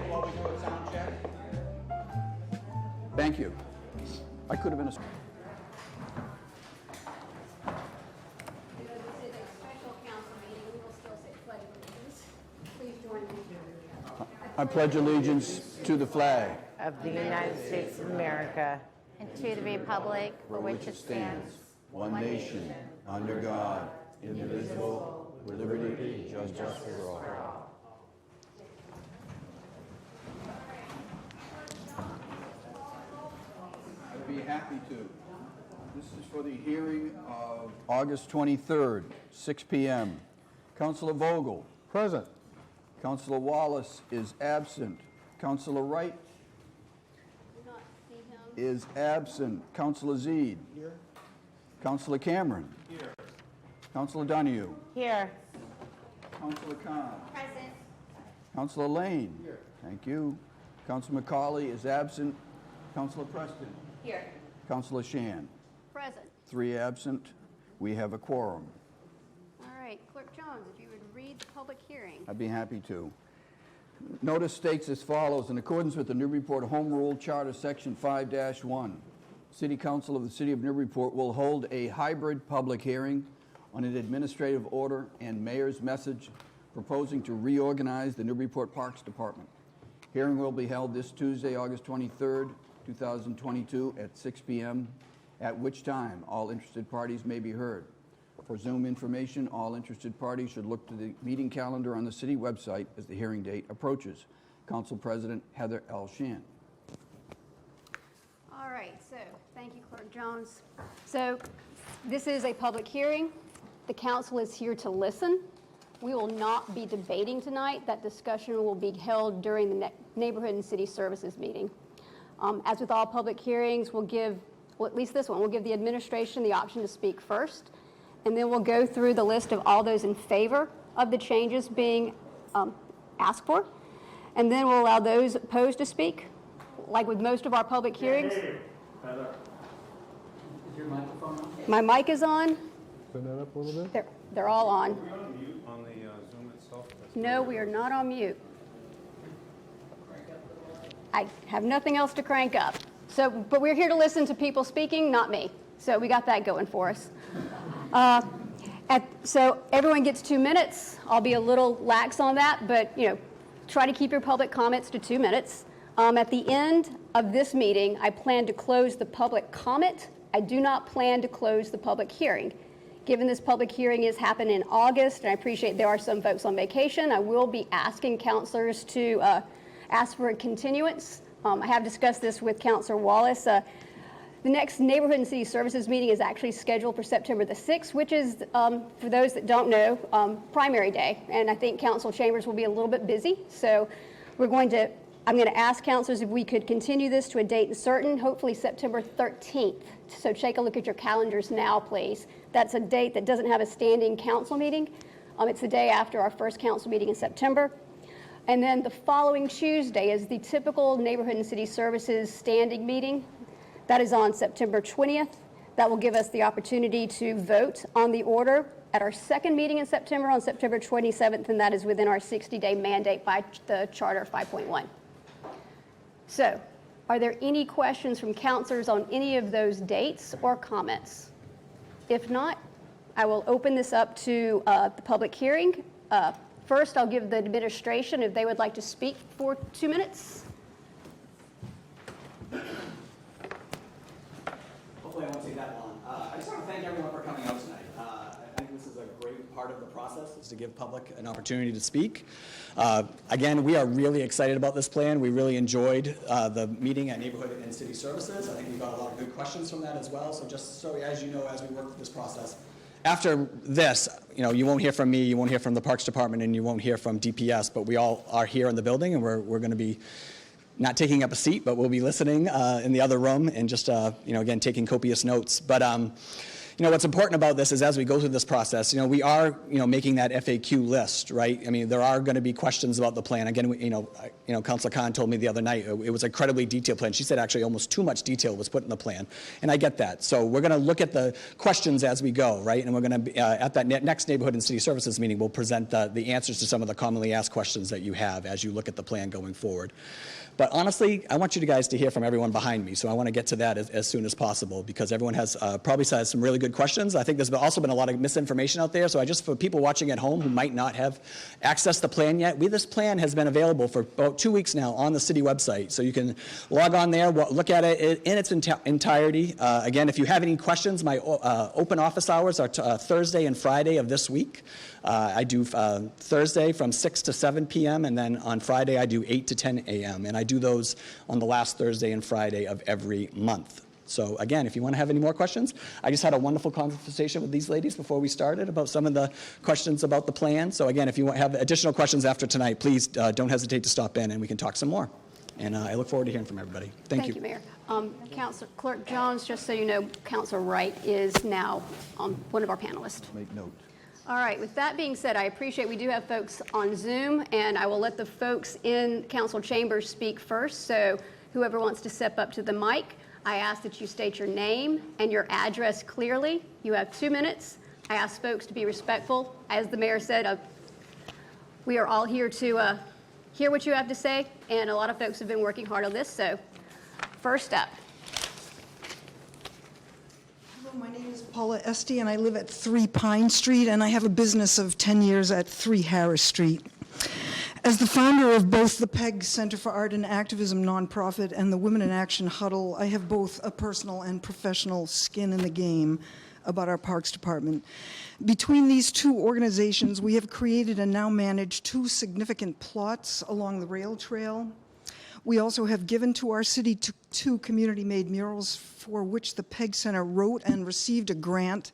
while we do a sound check? Thank you. I could have been a... This is a special council meeting. We will still say pledge of allegiance. Please join me. I pledge allegiance to the flag of the United States of America and to the republic for which it stands, one nation, under God, indivisible, with liberty and justice for all. I'd be happy to. This is for the hearing of August 23rd, 6 p.m. Councilor Vogel. Present. Councilor Wallace is absent. Councilor Wright Do not see him. is absent. Councilor Zeed. Here. Councilor Cameron. Here. Councilor Donahue. here. Councilor Khan. Present. Councilor Lane. Here. Thank you. Councilor McCauley is absent. Councilor Preston. Here. Councilor Shan. Present. 3 absent. We have a quorum. All right, Clerk Jones, if you would read the public hearing. I'd be happy to. Notice states as follows: in accordance with the Newburyport Home Rule Charter Section 5-1, City Council of the City of Newburyport will hold a hybrid public hearing on an administrative order and mayor's message proposing to reorganize the Newburyport Parks Department. Hearing will be held this Tuesday, August 23rd, 2022 at 6 p.m., at which time all interested parties may be heard. For Zoom information, all interested parties should look to the meeting calendar on the city website as the hearing date approaches. Council President Heather L. Shan. All right, so thank you, Clerk Jones. So this is a public hearing. The council is here to listen. We will not be debating tonight. That discussion will be held during the Neighborhood and City Services meeting. As with all public hearings, we'll give, well, at least this one, we'll give the administration the option to speak first, and then we'll go through the list of all those in favor of the changes being asked for, and then we'll allow those opposed to speak, like with most of our public hearings. Is your microphone on? My mic is on. Turn that up a little bit. They're all on. Are we on mute on the Zoom itself? No, we are not on mute. I have nothing else to crank up. So, but we're here to listen to people speaking, not me. So we got that going for us. So everyone gets 2 minutes. I'll be a little lax on that, but try to keep your public comments to 2 minutes. At the end of this meeting, I plan to close the public comment. I do not plan to close the public hearing. Given this public hearing is happening in August, and I appreciate there are some folks on vacation, I will be asking councilors to ask for a continuance. I have discussed this with Councilor Wallace. The next Neighborhood and City Services meeting is actually scheduled for September the 6th, which is, for those that don't know, primary day. And I think council chambers will be a little bit busy. So I'm going to ask councilors if we could continue this to a date certain, hopefully September 13th. So take a look at your calendars now, please. That's a date that doesn't have a standing council meeting. It's the day after our first council meeting in September. And then the following Tuesday is the typical Neighborhood and City Services standing meeting. That is on September 20th. That will give us the opportunity to vote on the order at our second meeting in September on September 27th, and that is within our 60-day mandate by the Charter 5.1. So, are there any questions from councilors on any of those dates or comments? If not, I will open this up to the public hearing. First, I'll give the administration if they would like to speak for 2 minutes. Hopefully I won't take that long. I just want to thank everyone for coming out tonight. I think this is a great part of the process, is to give public an opportunity to speak. Again, we are really excited about this plan. We really enjoyed the meeting at Neighborhood and City Services. I think we got a lot of good questions from that as well. So just so as you know, as we work through this process, after this, you won't hear from me, you won't hear from the Parks Department, and you won't hear from DPS, but we all are here in the building, and we're going to be not taking up a seat, but we'll be listening in the other room and just, again, taking copious notes. But, what's important about this is as we go through this process, we are, making that FAQ list, right? I mean, there are going to be questions about the plan. Again, Councilor Khan told me the other night, it was an incredibly detailed plan. She said actually almost too much detail was put in the plan, and I get that. So we're going to look at the questions as we go, right? And we're going to, at that next Neighborhood and City Services meeting, we'll present the answers to some of the commonly asked questions that you have as you look at the plan going forward. But honestly, I want you guys to hear from everyone behind me, so I want to get to that as soon as possible, because everyone has probably has some really good questions. I think there's also been a lot of misinformation out there, so for people watching at home who might not have accessed the plan yet, this plan has been available for about 2 weeks now on the city website, so you can log on there, look at it in its entirety. Again, if you have any questions, my open office hours are Thursday and Friday of this week. I do Thursday from 6 to 7 p.m., and then on Friday I do 8 to 10 a.m., and I do those on the last Thursday and Friday of every month. So again, if you want to have any more questions, I just had a wonderful conversation with these ladies before we started about some of the questions about the plan. So again, if you have additional questions after tonight, please don't hesitate to stop in and we can talk some more. And I look forward to hearing from everybody. Thank you. Thank you, Mayor. Councilor Clerk Jones, just so you know, Councilor Wright is now one of our panelists. Make note. All right, with that being said, I appreciate we do have folks on Zoom, and I will let the folks in council chambers speak first. So whoever wants to step up to the mic, I ask that you state your name and your address clearly. You have 2 minutes. I ask folks to be respectful. As the mayor said, we are all here to hear what you have to say, and a lot of folks have been working hard on this. So first up. My name is Paula Esty, and I live at 3 Pine Street, and I have a business of 10 years at 3 Harris Street. As the founder of both the PEG Center for Art and Activism nonprofit and the Women in Action Huddle, I have both a personal and professional skin in the game about our Parks Department. Between these two organizations, we have created and now manage 2 significant plots along the rail trail. We also have given to our city 2 community-made murals for which the PEG Center wrote and received a grant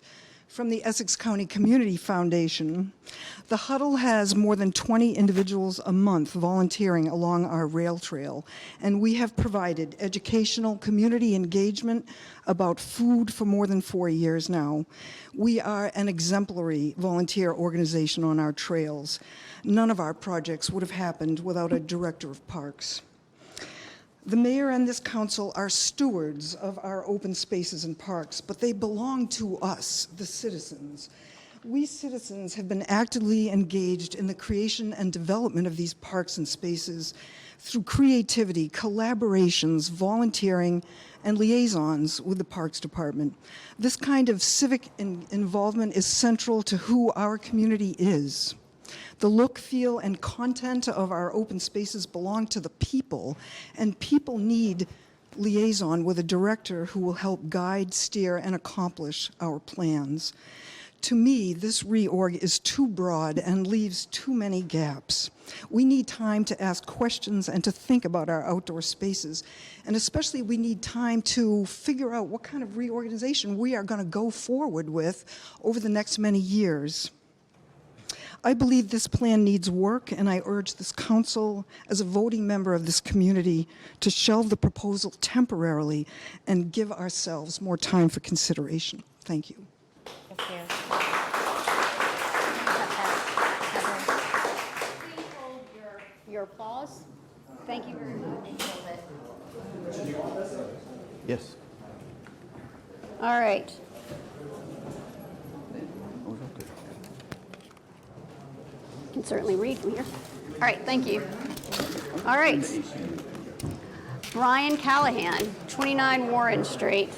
from the Essex County Community Foundation. The Huddle has more than 20 individuals a month volunteering along our rail trail, and we have provided educational community engagement about food for more than 4 years now. We are an exemplary volunteer organization on our trails. None of our projects would have happened without a director of parks. The mayor and this council are stewards of our open spaces and parks, but they belong to us, the citizens. We citizens have been actively engaged in the creation and development of these parks and spaces through creativity, collaborations, volunteering, and liaisons with the Parks Department. This kind of civic involvement is central to who our community is. The look, feel, and content of our open spaces belong to the people, and people need liaison with a director who will help guide, steer, and accomplish our plans. To me, this reorg is too broad and leaves too many gaps. We need time to ask questions and to think about our outdoor spaces, and especially we need time to figure out what kind of reorganization we are going to go forward with over the next many years. I believe this plan needs work, and I urge this council, as a voting member of this community, to shelve the proposal temporarily and give ourselves more time for consideration. Thank you. Thank you. Please hold your applause. Thank you very much. Yes. All right. Can certainly read from here. All right, thank you. All right. Brian Callahan, 29 Warren Street.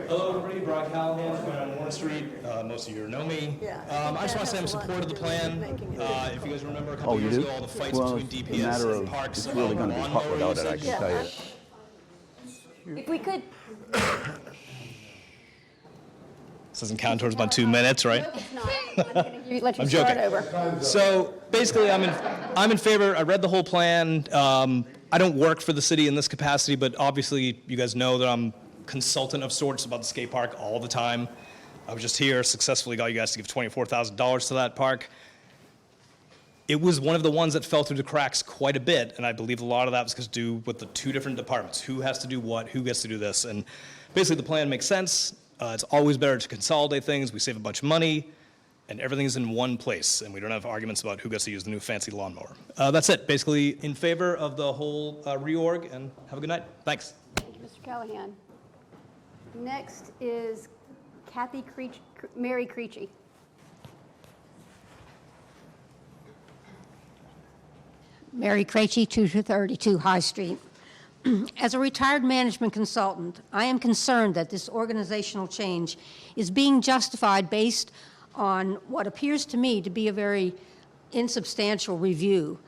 Hello, everybody. Brian Callahan, 29 Warren Street. Most of you know me. I just want to say I'm in support of the plan. If you guys remember a couple years ago, all the fights between DPS and parks it's really going to be hot without it, I can tell you. If we could. This doesn't count towards my 2 minutes, right? No, it's not. I'm going to let you I'm start joking. over. So basically, I'm in favor. I read the whole plan. I don't work for the city in this capacity, but obviously, you guys know that I'm consultant of sorts about the skate park all the time. I was just here, successfully got you guys to give $24,000 to that park. It was one of the ones that fell through the cracks quite a bit, and I believe a lot of that was because to do with the 2 different departments. Who has to do what? Who gets to do this? And basically the plan makes sense. It's always better to consolidate things. We save a bunch of money, and everything's in one place, and we don't have arguments about who gets to use the new fancy lawnmower. That's it. Basically in favor of the whole reorg, and have a good night. Thanks. Thank you, Mr. Callahan. Next is Mary Creechy. Mary Creechy, 232 High Street. As a retired management consultant, I am concerned that this organizational change is being justified based on what appears to me to be a very insubstantial review,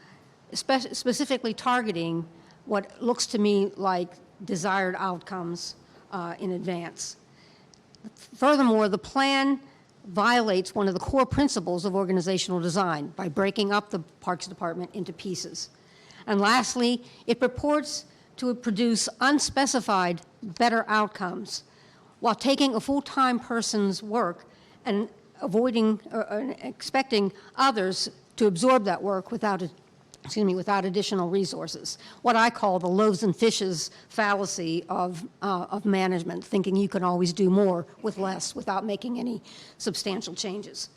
specifically targeting what looks to me like desired outcomes in advance. Furthermore, the plan violates one of the core principles of organizational design by breaking up the Parks Department into pieces. And lastly, it purports to produce unspecified better outcomes while taking a full-time person's work and avoiding expecting others to absorb that work without additional resources. What I call the loaves and fishes fallacy of management, thinking you can always do more with less without making any substantial changes.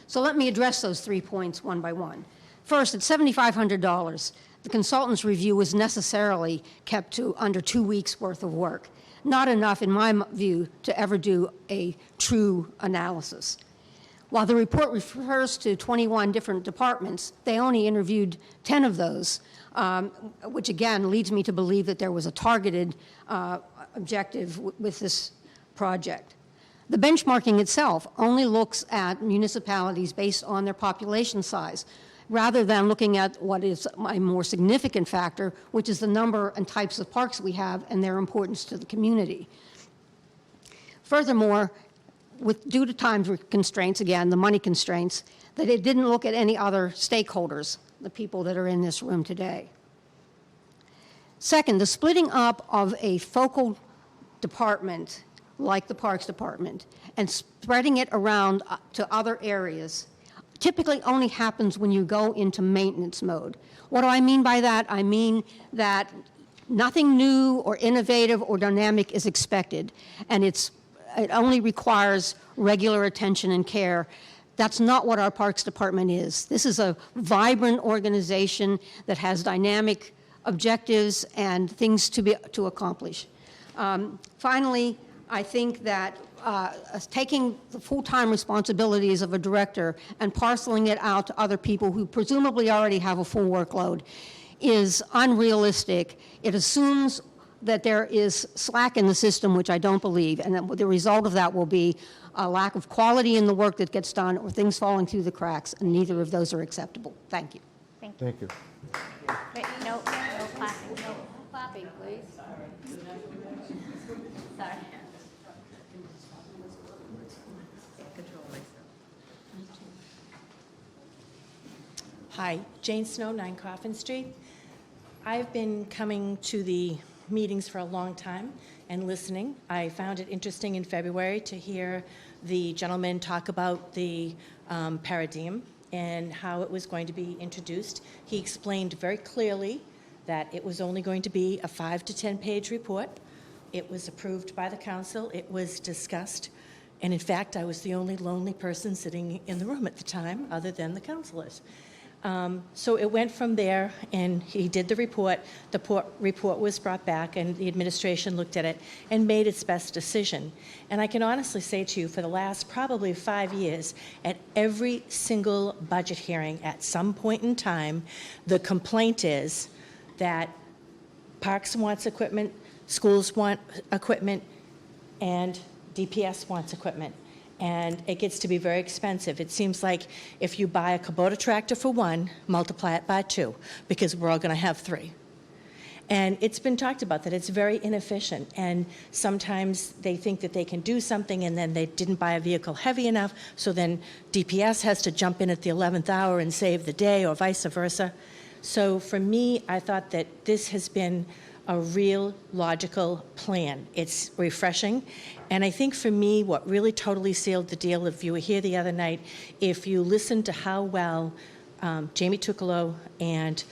So let me address those 3 points one by one. First, at $7,500, the consultant's review was necessarily kept to under 2 weeks' worth of work. Not enough, in my view, to ever do a true analysis. While the report refers to 21 different departments, they only interviewed 10 of those, which again leads me to believe that there was a targeted objective with this project. The benchmarking itself only looks at municipalities based on their population size, rather than looking at what is a more significant factor, which is the number and types of parks we have and their importance to the community. Furthermore, due to time constraints, again, the money constraints, that it didn't look at any other stakeholders, the people that are in this room today. Second, the splitting up of a focal department like the Parks Department and spreading it around to other areas typically only happens when you go into maintenance mode. What do I mean by that? I mean that nothing new or innovative or dynamic is expected, and it only requires regular attention and care. That's not what our Parks Department is. This is a vibrant organization that has dynamic objectives and things to accomplish. Finally, I think that taking the full-time responsibilities of a director and parceling it out to other people who presumably already have a full workload is unrealistic. It assumes that there is slack in the system, which I don't believe, and that the result of that will be a lack of quality in the work that gets done or things falling through the cracks, and neither of those are acceptable. Thank you. Thank you. Wait, no clapping. No clapping, please. Sorry. Hi, Jane Snow, 9 Coffin Street. I've been coming to the meetings for a long time and listening. I found it interesting in February to hear the gentleman talk about the paradigm and how it was going to be introduced. He explained very clearly that it was only going to be a 5 to 10 page report. It was approved by the council. It was discussed. And in fact, I was the only lonely person sitting in the room at the time, other than the councilors. So it went from there, and he did the report. The report was brought back, and the administration looked at it and made its best decision. And I can honestly say to you, for the last probably 5 years, at every single budget hearing at some point in time, the complaint is that Parks wants equipment, schools want equipment, and DPS wants equipment. And it gets to be very expensive. It seems like if you buy a Kubota tractor for 1, multiply it by 2, because we're all going to have 3. And it's been talked about that it's very inefficient, and sometimes they think that they can do something and then they didn't buy a vehicle heavy enough, so then DPS has to jump in at the 11th hour and save the day, or vice versa. So for me, I thought that this has been a real logical plan. It's refreshing. And I think for me, what really totally sealed the deal, if you were here the other night, if you listened to how well Jamie Tuccolo and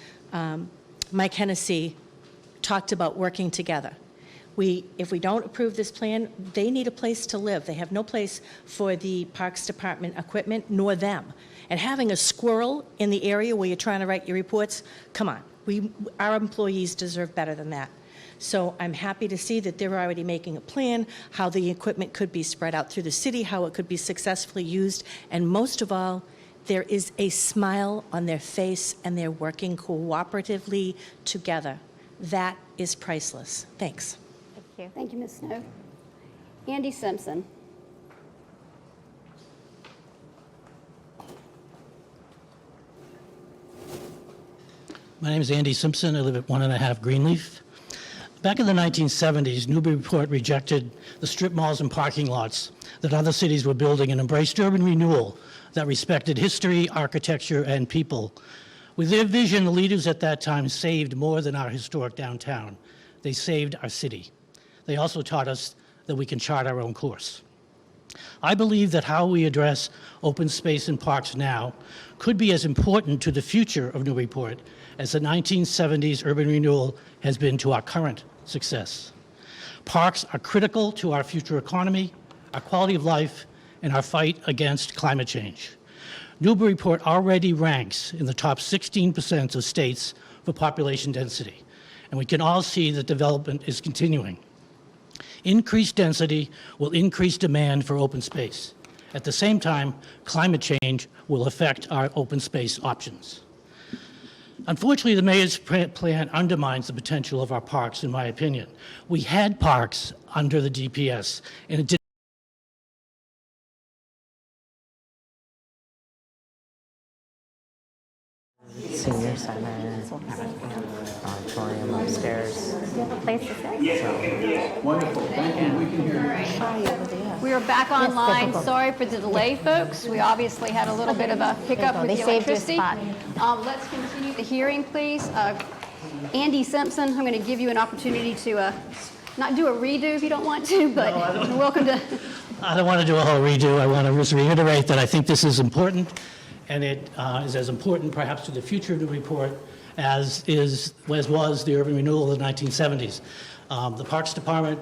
Mike Hennessy talked about working together. If we don't approve this plan, they need a place to live. They have no place for the Parks Department equipment, nor them. And having a squirrel in the area where you're trying to write your reports, come on. Our employees deserve better than that. So I'm happy to see that they're already making a plan, how the equipment could be spread out through the city, how it could be successfully used, and most of all, there is a smile on their face and they're working cooperatively together. That is priceless. Thanks. Thank you. Thank you, Ms. Snow. Andy Simpson. My name is Andy Simpson. I live at 1.5 Greenleaf. Back in the 1970s, Newburyport rejected the strip malls and parking lots that other cities were building and embraced urban renewal that respected history, architecture, and people. With their vision, the leaders at that time saved more than our historic downtown. They saved our city. They also taught us that we can chart our own course. I believe that how we address open space and parks now could be as important to the future of Newburyport as the 1970s urban renewal has been to our current success. Parks are critical to our future economy, our quality of life, and our fight against climate change. Newburyport already ranks in the top 16% of states for population density, and we can all see that development is continuing. Increased density will increase demand for open space. At the same time, climate change will affect our open space options. Unfortunately, the mayor's plan undermines the potential of our parks, in my opinion. We had parks under the DPS, and it did. Senior center, auditorium upstairs. Do you have a place to sit? Wonderful, thank you, we can hear you. We are back online. Sorry for the delay, folks. We obviously had a little bit of a hiccup with They the saved your electricity. spot. Let's continue the hearing, please. Andy Simpson, I'm going to give you an opportunity to not do a redo if you don't want to, but you're welcome to. I don't want to do a whole redo. I want to just reiterate that I think this is important, and it is as important perhaps to the future of Newburyport as was the urban renewal of the 1970s. The Parks Department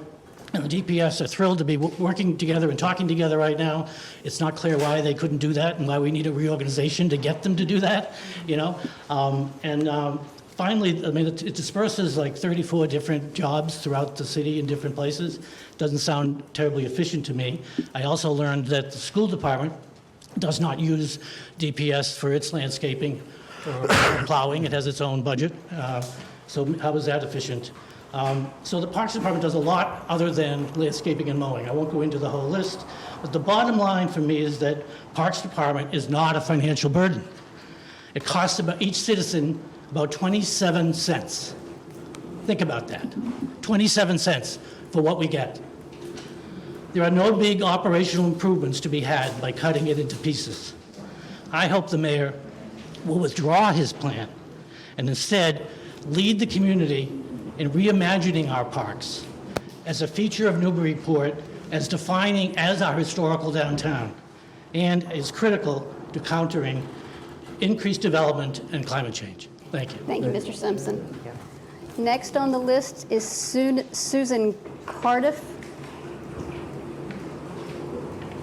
and the DPS are thrilled to be working together and talking together right now. It's not clear why they couldn't do that and why we need a reorganization to get them to do that, you know. Finally, I mean, it disperses like 34 different jobs throughout the city in different places. Doesn't sound terribly efficient to me. I also learned that the school department does not use DPS for its landscaping or plowing. It has its own budget. So how is that efficient? So the Parks Department does a lot other than landscaping and mowing. I won't go into the whole list, but the bottom line for me is that Parks Department is not a financial burden. It costs about each citizen about 27 cents. Think about that. 27 cents for what we get. There are no big operational improvements to be had by cutting it into pieces. I hope the mayor will withdraw his plan and instead lead the community in reimagining our parks as a feature of Newburyport, as defining as our historical downtown, and is critical to countering increased development and climate change. Thank you. Thank you, Mr. Simpson. Next on the list is Susan Cardiff.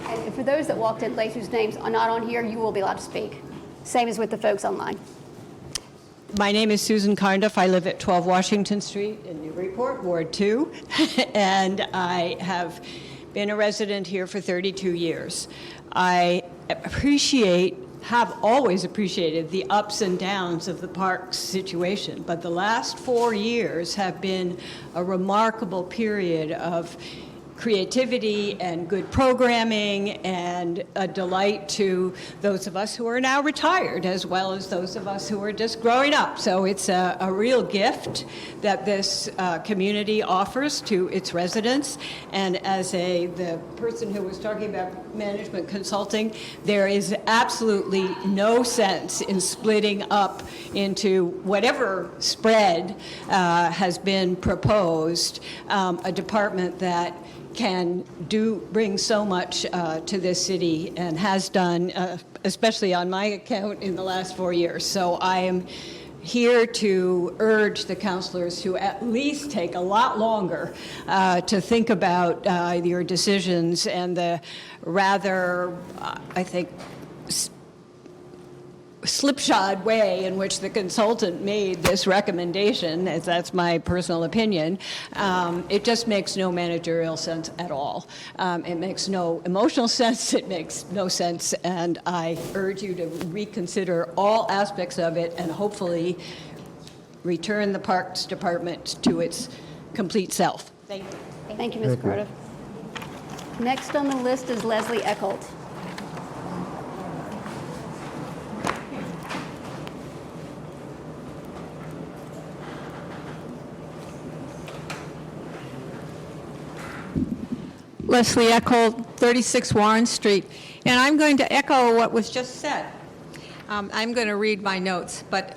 And for those that walked in late whose names are not on here, you will be allowed to speak. Same as with the folks online. My name is Susan Cardiff. I live at 12 Washington Street in Newburyport, Ward 2, and I have been a resident here for 32 years. I have always appreciated the ups and downs of the parks situation, but the last 4 years have been a remarkable period of creativity and good programming and a delight to those of us who are now retired as well as those of us who are just growing up. So it's a real gift that this community offers to its residents. And as the person who was talking about management consulting, there is absolutely no sense in splitting up into whatever spread has been proposed, a department that can bring so much to this city and has done, especially on my account in the last 4 years. So I am here to urge the councilors to at least take a lot longer to think about your decisions and the rather, I think, slipshod way in which the consultant made this recommendation, as that's my personal opinion. It just makes no managerial sense at all. It makes no emotional sense, it makes no sense, and I urge you to reconsider all aspects of it and hopefully return the Parks Department to its complete self. Thank you. Thank you, Ms. Cardiff. Next on the list is Leslie Eckholt. Leslie Eckholt, 36 Warren Street. And I'm going to echo what was just said. I'm going to read my notes, but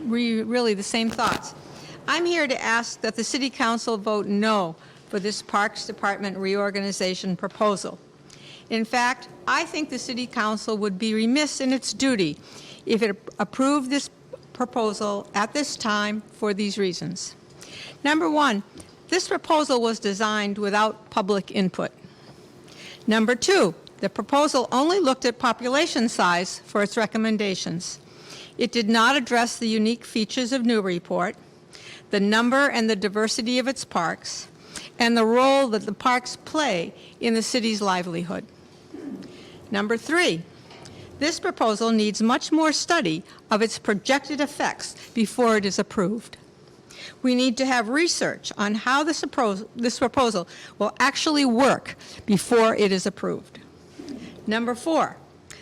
really the same thoughts. I'm here to ask that the City Council vote no for this Parks Department reorganization proposal. In fact, I think the City Council would be remiss in its duty if it approved this proposal at this time for these reasons. Number one, this proposal was designed without public input. Number two, the proposal only looked at population size for its recommendations. It did not address the unique features of Newburyport, the number and the diversity of its parks, and the role that the parks play in the city's livelihood. Number three, this proposal needs much more study of its projected effects before it is approved. We need to have research on how this proposal will actually work before it is approved. Number four,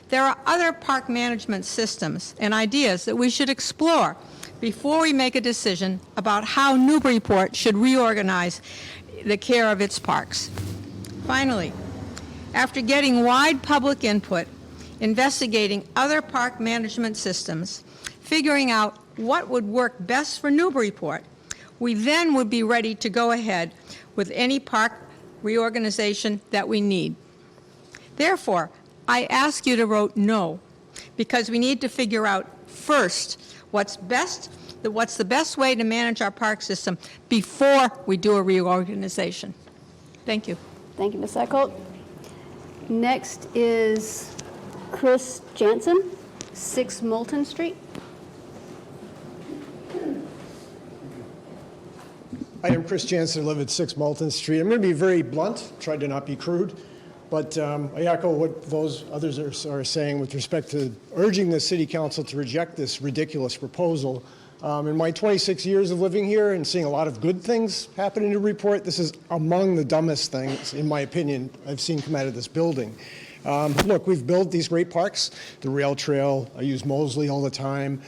there are other park management systems and ideas that we should explore before we make a decision about how Newburyport should reorganize the care of its parks. Finally, after getting wide public input, investigating other park management systems, figuring out what would work best for Newburyport, we then would be ready to go ahead with any park reorganization that we need. Therefore, I ask you to vote no, because we need to figure out first what's the best way to manage our park system before we do a reorganization. Thank you. Thank you, Ms. Eckholt. Next is Chris Jansen, 6 Moulton Street. I am Chris Jansen, I live at 6 Moulton Street. I'm going to be very blunt, try to not be crude, but I echo what those others are saying with respect to urging the City Council to reject this ridiculous proposal. In my 26 years of living here and seeing a lot of good things happen in Newburyport, this is among the dumbest things, in my opinion, I've seen come out of this building. Look, we've built these great parks, the rail trail, I use Mosley all the time,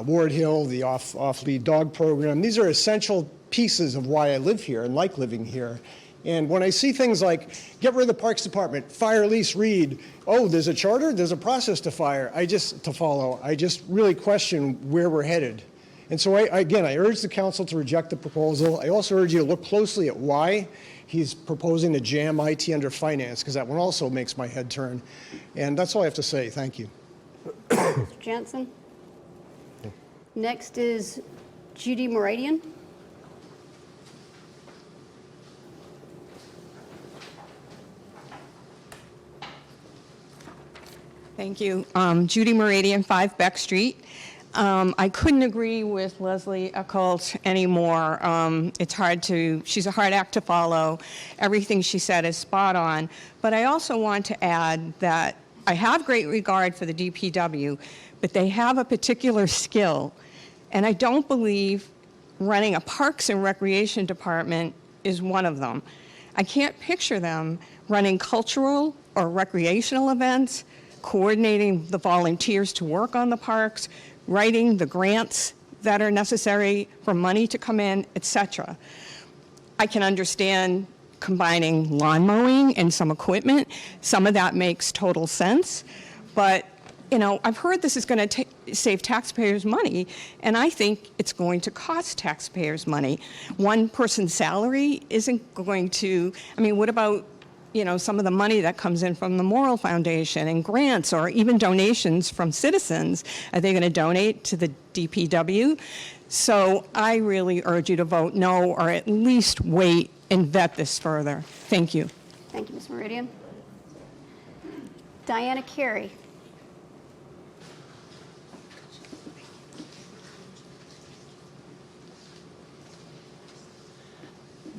Ward Hill, the off-lead dog program. These are essential pieces of why I live here and like living here. And when I see things like, get rid of the Parks Department, fire Lise Reed, oh, there's a charter, there's a process to follow. I just really question where we're headed. And so again, I urge the council to reject the proposal. I also urge you to look closely at why he's proposing to jam IT under finance, because that one also makes my head turn. And that's all I have to say. Thank you. Mr. Jansen. Next is Judy Moradian. Thank you. Judy Moradian, 5 Beck Street. I couldn't agree with Leslie Eckholt anymore. She's a hard act to follow. Everything she said is spot on. But I also want to add that I have great regard for the DPW, but they have a particular skill. And I don't believe running a Parks and Recreation Department is one of them. I can't picture them running cultural or recreational events, coordinating the volunteers to work on the parks, writing the grants that are necessary for money to come in, etc. I can understand combining lawn mowing and some equipment. Some of that makes total sense. But, you know, I've heard this is going to save taxpayers money, and I think it's going to cost taxpayers money. One person's salary isn't going to, I mean, what about, some of the money that comes in from the Moral Foundation and grants or even donations from citizens. Are they going to donate to the DPW? So I really urge you to vote no, or at least wait and vet this further. Thank you. Thank you, Ms. Meridian. Diana Carey.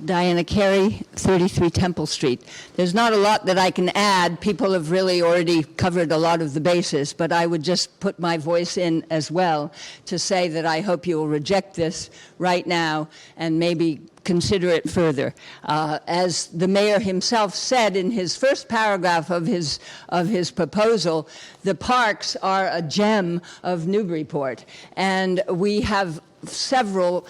Diana Carey, 33 Temple Street. There's not a lot that I can add. People have really already covered a lot of the bases, but I would just put my voice in as well to say that I hope you will reject this right now and maybe consider it further. As the mayor himself said in his first paragraph of his proposal, the parks are a gem of Newburyport, and we have several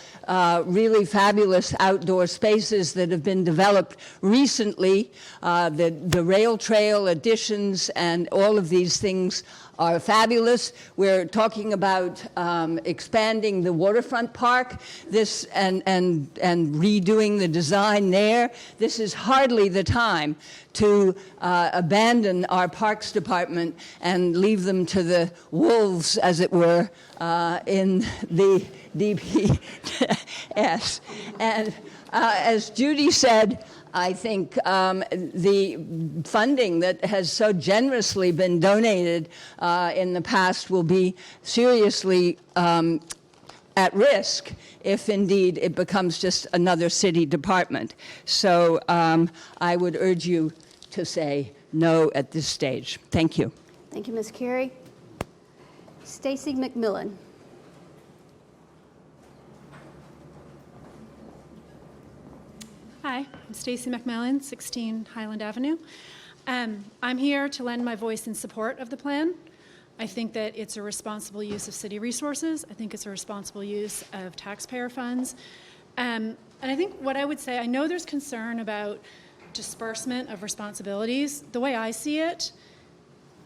really fabulous outdoor spaces that have been developed recently. The rail trail additions and all of these things are fabulous. We're talking about expanding the waterfront park and redoing the design there. This is hardly the time to abandon our parks department and leave them to the wolves, as it were, in the DPS. And as Judy said, I think the funding that has so generously been donated in the past will be seriously at risk if indeed it becomes just another city department. So I would urge you to say no at this stage. Thank you. Thank you, Ms. Carey. Stacy McMillan. Hi, I'm Stacy McMillan, 16 Highland Avenue. I'm here to lend my voice in support of the plan. I think that it's a responsible use of city resources. I think it's a responsible use of taxpayer funds. And I think what I would say, I know there's concern about disbursement of responsibilities. The way I see it,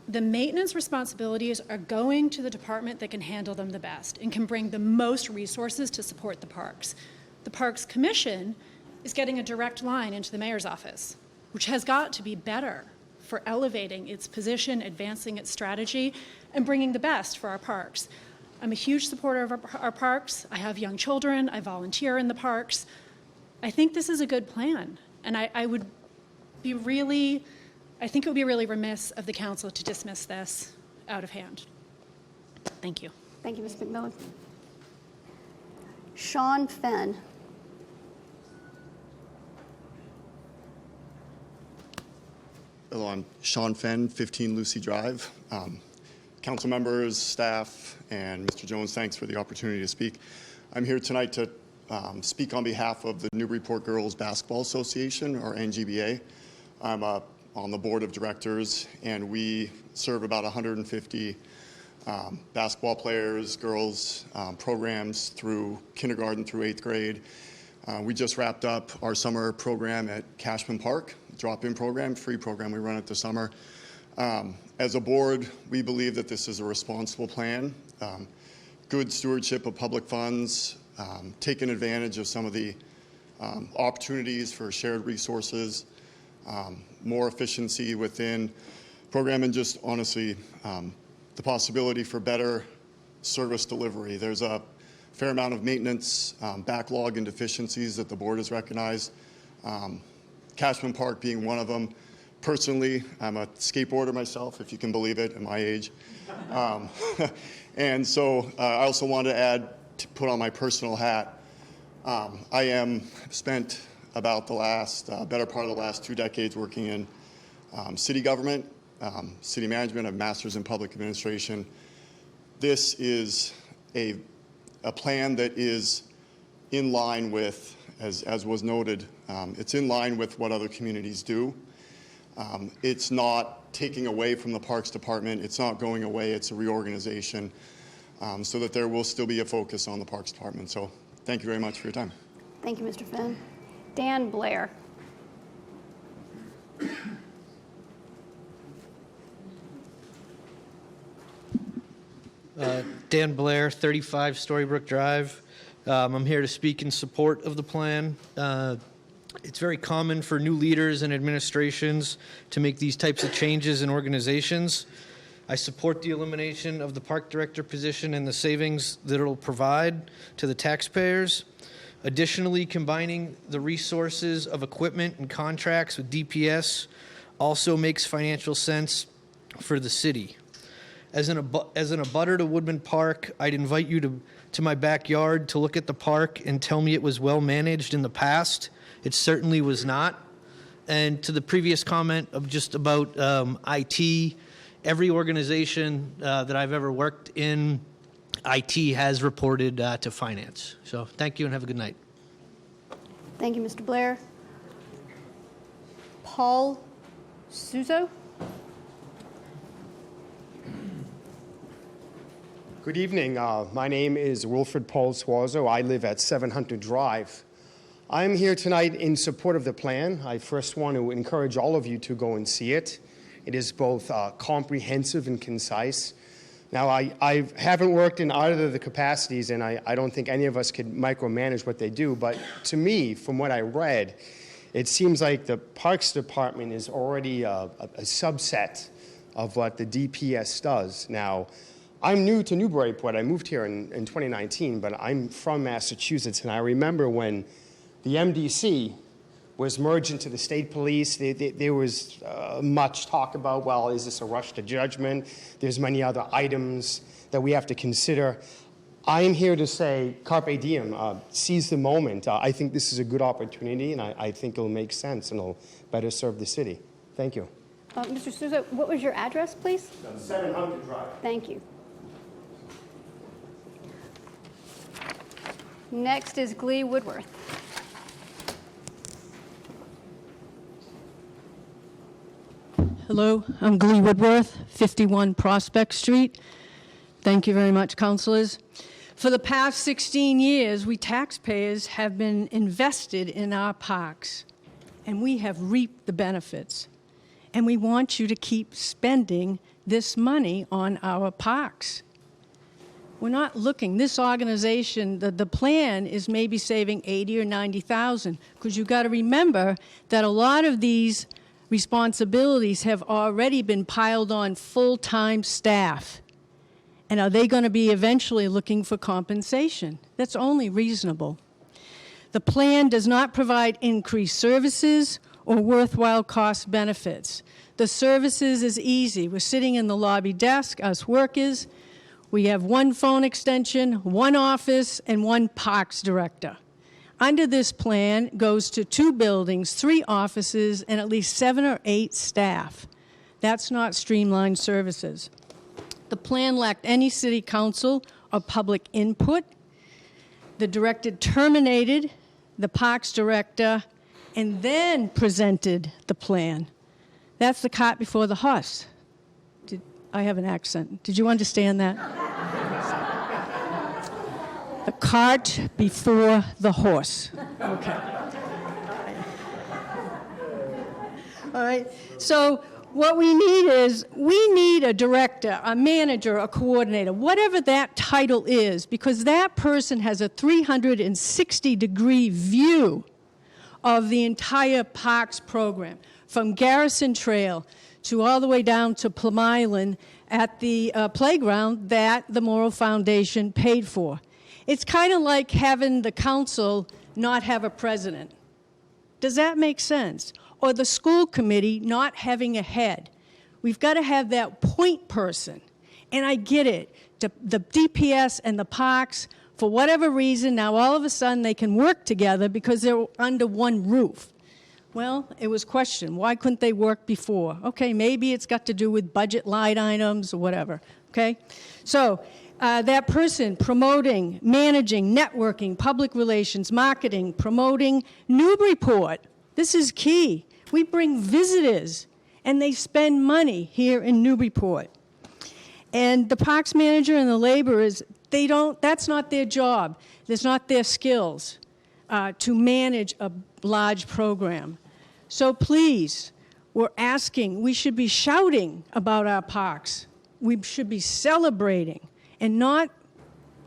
the maintenance responsibilities are going to the department that can handle them the best and can bring the most resources to support the parks. The Parks Commission is getting a direct line into the mayor's office, which has got to be better for elevating its position, advancing its strategy, and bringing the best for our parks. I'm a huge supporter of our parks. I have young children. I volunteer in the parks. I think this is a good plan, and I think it would be really remiss of the council to dismiss this out of hand. Thank you. Thank you, Ms. McMillan. Sean Fenn. Hello, I'm Sean Fenn, 15 Lucy Drive. Council members, staff, and Mr. Jones, thanks for the opportunity to speak. I'm here tonight to speak on behalf of the Newburyport Girls Basketball Association, or NGBA. I'm on the board of directors, and we serve about 150 basketball players, girls, programs through kindergarten through 8th grade. We just wrapped up our summer program at Cashman Park, drop-in program, free program we run it this summer. As a board, we believe that this is a responsible plan, good stewardship of public funds, taking advantage of some of the opportunities for shared resources, more efficiency within program, and just honestly, the possibility for better service delivery. There's a fair amount of maintenance, backlog, and deficiencies that the board has recognized. Cashman Park being one of them. Personally, I'm a skateboarder myself, if you can believe it, at my age. And so I also want to add, to put on my personal hat, I spent about the better part of the last 2 decades working in city government, city management, a master's in public administration. This is a plan that is in line with, as was noted, it's in line with what other communities do. It's not taking away from the Parks Department. It's not going away. It's a reorganization so that there will still be a focus on the Parks Department. So thank you very much for your time. Thank you, Mr. Fenn. Dan Blair. Dan Blair, 35 Storybrook Drive. I'm here to speak in support of the plan. It's very common for new leaders and administrations to make these types of changes in organizations. I support the elimination of the park director position and the savings that it'll provide to the taxpayers. Additionally, combining the resources of equipment and contracts with DPS also makes financial sense for the city. As an abutter to Woodman Park, I'd invite you to my backyard to look at the park and tell me it was well managed in the past. It certainly was not. And to the previous comment of just about IT, every organization that I've ever worked in, IT has reported to finance. So thank you and have a good night. Thank you, Mr. Blair. Paul Suzo? Good evening. My name is Wilfred Paul Suazo. I live at 700 Drive. I'm here tonight in support of the plan. I first want to encourage all of you to go and see it. It is both comprehensive and concise. Now, I haven't worked in either of the capacities, and I don't think any of us could micromanage what they do, but to me, from what I read, it seems like the Parks Department is already a subset of what the DPS does. Now, I'm new to Newburyport. I moved here in 2019, but I'm from Massachusetts, and I remember when the MDC was merged into the state police, there was much talk about, well, is this a rush to judgment? There's many other items that we have to consider. I'm here to say, carpe diem, seize the moment. I think this is a good opportunity, and I think it'll make sense, and it'll better serve the city. Thank you. Mr. Souza, what was your address, please? 700 Drive. Thank you. Next is Glee Woodworth. Hello, I'm Glee Woodworth, 51 Prospect Street. Thank you very much, councilors. For the past 16 years, we taxpayers have been invested in our parks, and we have reaped the benefits. And we want you to keep spending this money on our parks. We're not looking, this organization, the plan is maybe saving 80 or 90,000, because you've got to remember that a lot of these responsibilities have already been piled on full-time staff. And are they going to be eventually looking for compensation? That's only reasonable. The plan does not provide increased services or worthwhile cost benefits. The services is easy. We're sitting in the lobby desk, us workers. We have one phone extension, one office, and one parks director. Under this plan goes to 2 buildings, 3 offices, and at least 7 or 8 staff. That's not streamlined services. The plan lacked any city council or public input. The director terminated the parks director and then presented the plan. That's the cart before the horse. I have an accent. Did you understand that? The cart before the horse. Okay. All right. So what we need a director, a manager, a coordinator, whatever that title is, because that person has a 360-degree view of the entire parks program, from Garrison Trail to all the way down to Plum Island at the playground that the Morrow Foundation paid for. It's kind of like having the council not have a president. Does that make sense? Or the school committee not having a head. We've got to have that point person. And I get it. The DPS and the parks, for whatever reason, now all of a sudden they can work together because they're under one roof. Well, it was questioned. Why couldn't they work before? Okay, maybe it's got to do with budget line items or whatever. Okay? So that person promoting, managing, networking, public relations, marketing, promoting Newburyport. This is key. We bring visitors, and they spend money here in Newburyport. And the parks manager and the laborers, that's not their job. That's not their skills to manage a large program. So please, we're asking, we should be shouting about our parks. We should be celebrating and not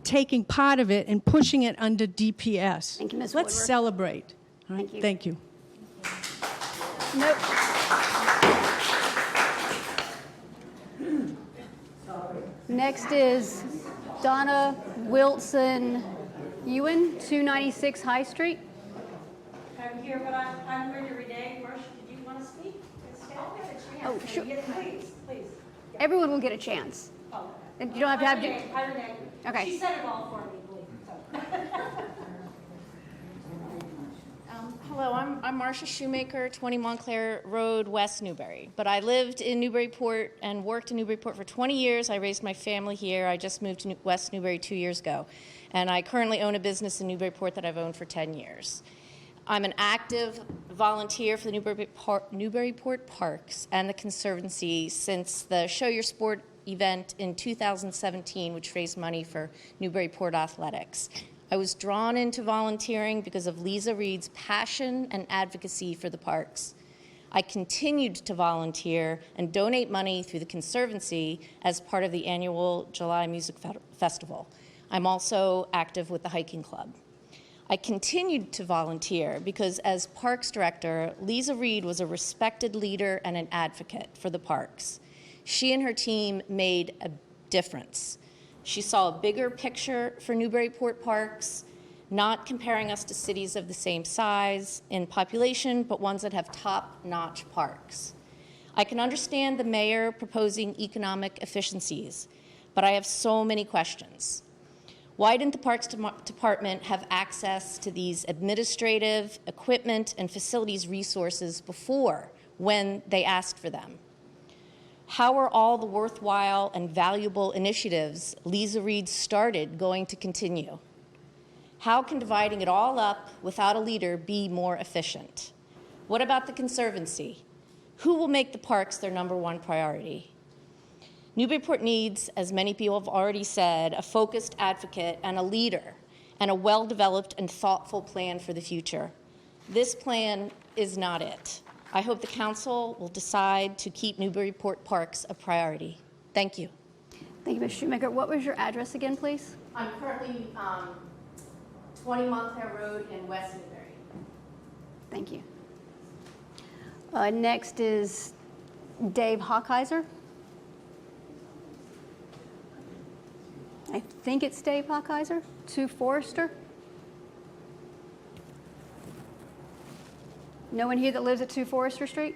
taking part of it and pushing it under DPS. Thank you, Ms. Let's Woodward. celebrate. All right? Thank you. Thank you. Nope. Next is Donna Wilson Ewan, 296 High Street. I'm here, but I'm going to renege. Marcia, did you want to speak? Oh, sure. Yes, please, please. Everyone will get a chance. Oh, And you don't have to have to. I renege. Okay. She said it all for me, please. Hello, I'm Marcia Shoemaker, 20 Montclair Road, West Newbury. But I lived in Newburyport and worked in Newburyport for 20 years. I raised my family here. I just moved to West Newbury 2 years ago. And I currently own a business in Newburyport that I've owned for 10 years. I'm an active volunteer for the Newburyport Parks and the Conservancy since the Show Your Sport event in 2017, which raised money for Newburyport Athletics. I was drawn into volunteering because of Lisa Reed's passion and advocacy for the parks. I continued to volunteer and donate money through the Conservancy as part of the annual July Music Festival. I'm also active with the hiking club. I continued to volunteer because as Parks Director, Lisa Reed was a respected leader and an advocate for the parks. She and her team made a difference. She saw a bigger picture for Newburyport parks, not comparing us to cities of the same size in population, but ones that have top-notch parks. I can understand the mayor proposing economic efficiencies, but I have so many questions. Why didn't the Parks Department have access to these administrative, equipment, and facilities resources before when they asked for them? How are all the worthwhile and valuable initiatives Lisa Reed started going to continue? How can dividing it all up without a leader be more efficient? What about the Conservancy? Who will make the parks their #1 priority? Newburyport needs, as many people have already said, a focused advocate and a leader, and a well-developed and thoughtful plan for the future. This plan is not it. I hope the council will decide to keep Newburyport Parks a priority. Thank you. Thank you, Ms. Shoemaker. What was your address again, please? I'm currently 20 Montclair Road in West Newbury. Thank you. Next is Dave Hawkeiser. I think it's Dave Hawkeiser, 2 Forester. No one here that lives at 2 Forester Street?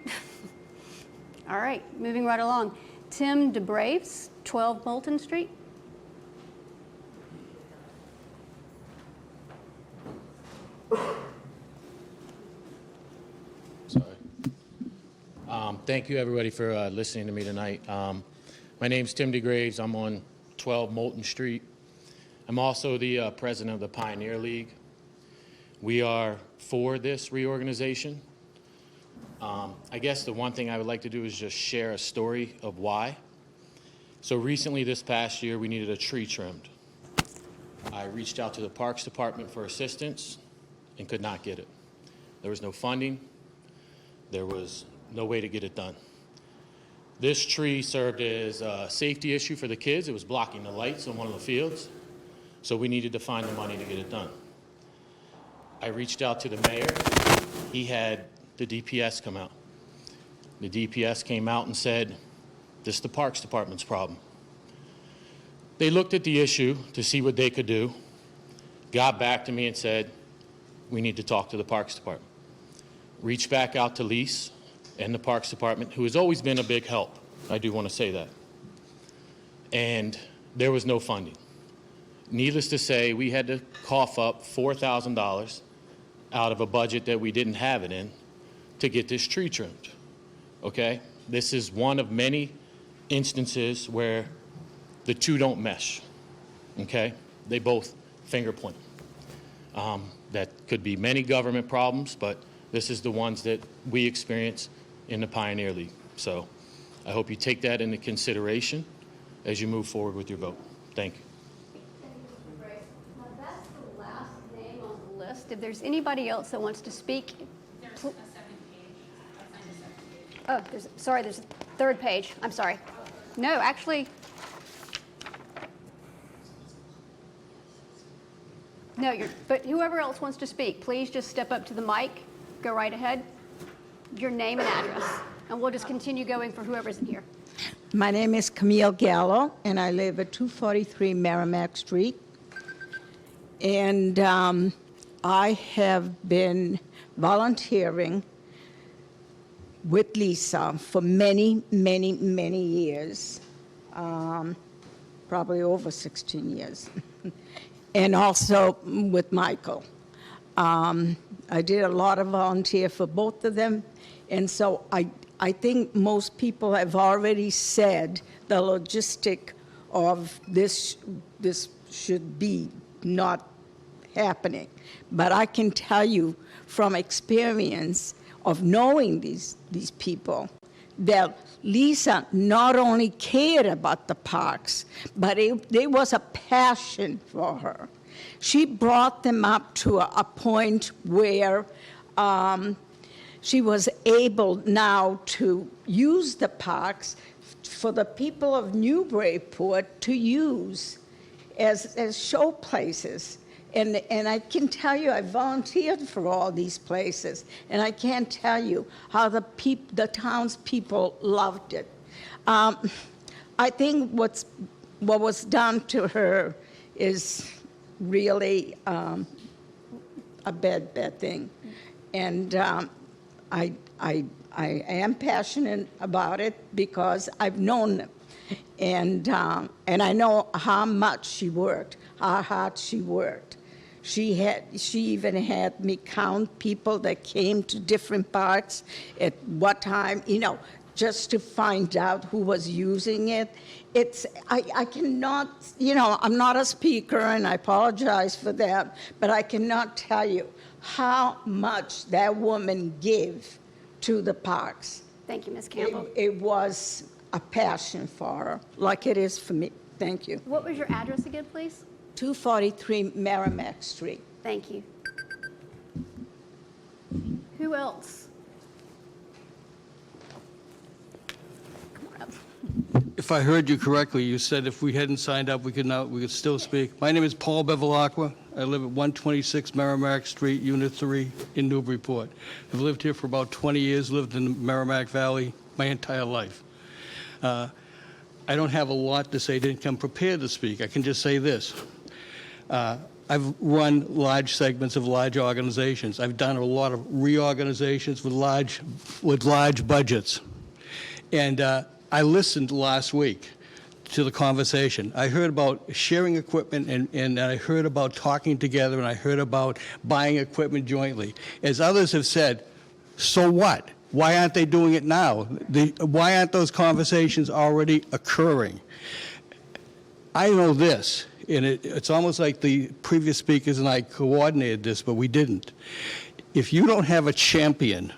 All right, moving right along. Tim DeBraves, 12 Moulton Street. Sorry. Thank you, everybody, for listening to me tonight. My name's Tim DeGraves. I'm on 12 Moulton Street. I'm also the president of the Pioneer League. We are for this reorganization. I guess the one thing I would like to do is just share a story of why. So recently, this past year, we needed a tree trimmed. I reached out to the Parks Department for assistance and could not get it. There was no funding. There was no way to get it done. This tree served as a safety issue for the kids. It was blocking the lights on one of the fields. So we needed to find the money to get it done. I reached out to the mayor. He had the DPS come out. The DPS came out and said, this is the Parks Department's problem. They looked at the issue to see what they could do, got back to me and said, we need to talk to the Parks Department. Reached back out to Lise and the Parks Department, who has always been a big help. I do want to say that. And there was no funding. Needless to say, we had to cough up $4,000 out of a budget that we didn't have it in to get this tree trimmed, okay? This is one of many instances where the two don't mesh, okay? They both finger point. That could be many government problems, but this is the ones that we experience in the Pioneer League. So I hope you take that into consideration as you move forward with your vote. Thank you. Now, that's the last name on the list. If there's anybody else that wants to speak. There's a second page. I signed a second page. Oh, there's a 3rd page. I'm sorry. No, actually. No, but whoever else wants to speak, please just step up to the mic. Go right ahead. your name and address, and we'll just continue going for whoever's in here. My name is Camille Gallo, and I live at 243 Merrimack Street. And I have been volunteering with Lisa for many, many, many years, probably over 16 years, and also with Michael. I did a lot of volunteer for both of them, and so I think most people have already said the logistic of this should be not happening. But I can tell you from experience of knowing these people that Lisa not only cared about the parks, but there was a passion for her. She brought them up to a point where she was able now to use the parks for the people of Newburyport to use as show places. And I can tell you, I volunteered for all these places, and I can't tell you how the townspeople loved it. I think what was done to her is really a bad thing, and I am passionate about it because I've known them, and I know how much she worked, how hard she worked. She even had me count people that came to different parks at what time, just to find out who was using it. I cannot, I'm not a speaker, and I apologize for that, but I cannot tell you how much that woman gave to the parks. Thank you, Ms. Campbell. It was a passion for her, like it is for me. Thank you. What was your address again, please? 243 Merrimack Street. Thank you. Who else? If I heard you correctly, you said if we hadn't signed up, we could still speak. My name is Paul Bevilacqua. I live at 126 Merrimack Street, Unit 3 in Newburyport. I've lived here for about 20 years, lived in the Merrimack Valley my entire life. I don't have a lot to say, didn't come prepared to speak. I can just say this. I've run large segments of large organizations. I've done a lot of reorganizations with large budgets. And I listened last week to the conversation. I heard about sharing equipment, and I heard about talking together, and I heard about buying equipment jointly. As others have said, so what? Why aren't they doing it now? Why aren't those conversations already occurring? I know this, and it's almost like the previous speakers and I coordinated this, but we didn't. If you don't have a champion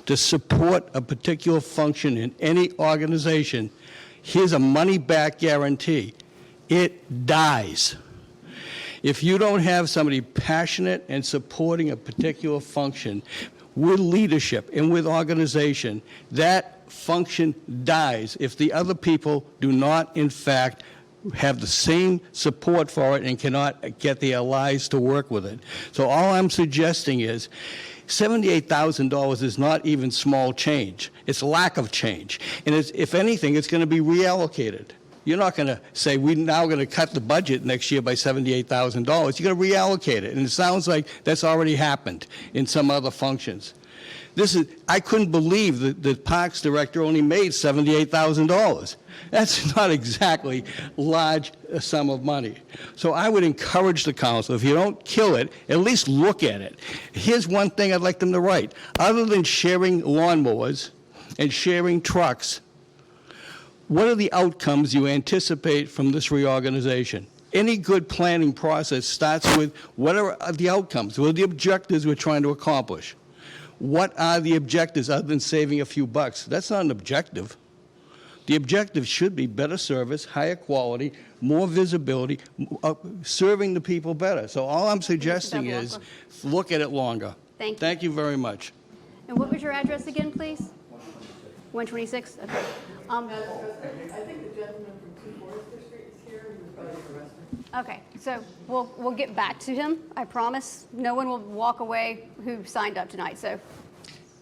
to support a particular function in any organization, here's a money-back guarantee. It dies. If you don't have somebody passionate and supporting a particular function with leadership and with organization, that function dies if the other people do not, in fact, have the same support for it and cannot get their allies to work with it. So all I'm suggesting is $78,000 is not even small change. It's lack of change. And if anything, it's going to be reallocated. You're not going to say, we're now going to cut the budget next year by $78,000. You're going to reallocate it. And it sounds like that's already happened in some other functions. I couldn't believe that the Parks Director only made $78,000. That's not exactly large sum of money. So I would encourage the council, if you don't kill it, at least look at it. Here's one thing I'd like them to write. Other than sharing lawnmowers and sharing trucks, what are the outcomes you anticipate from this reorganization? Any good planning process starts with what are the outcomes? What are the objectives we're trying to accomplish? What are the objectives other than saving a few bucks? That's not an objective. The objective should be better service, higher quality, more visibility, serving the people better. So all I'm suggesting is look at it longer. Thank you. Thank you very much. And what was your address again, please? 126? Okay. I think the gentleman from 2 Forester Street is here. He was probably arrested. Okay, so we'll get back to him, I promise. No one will walk away who signed up tonight, so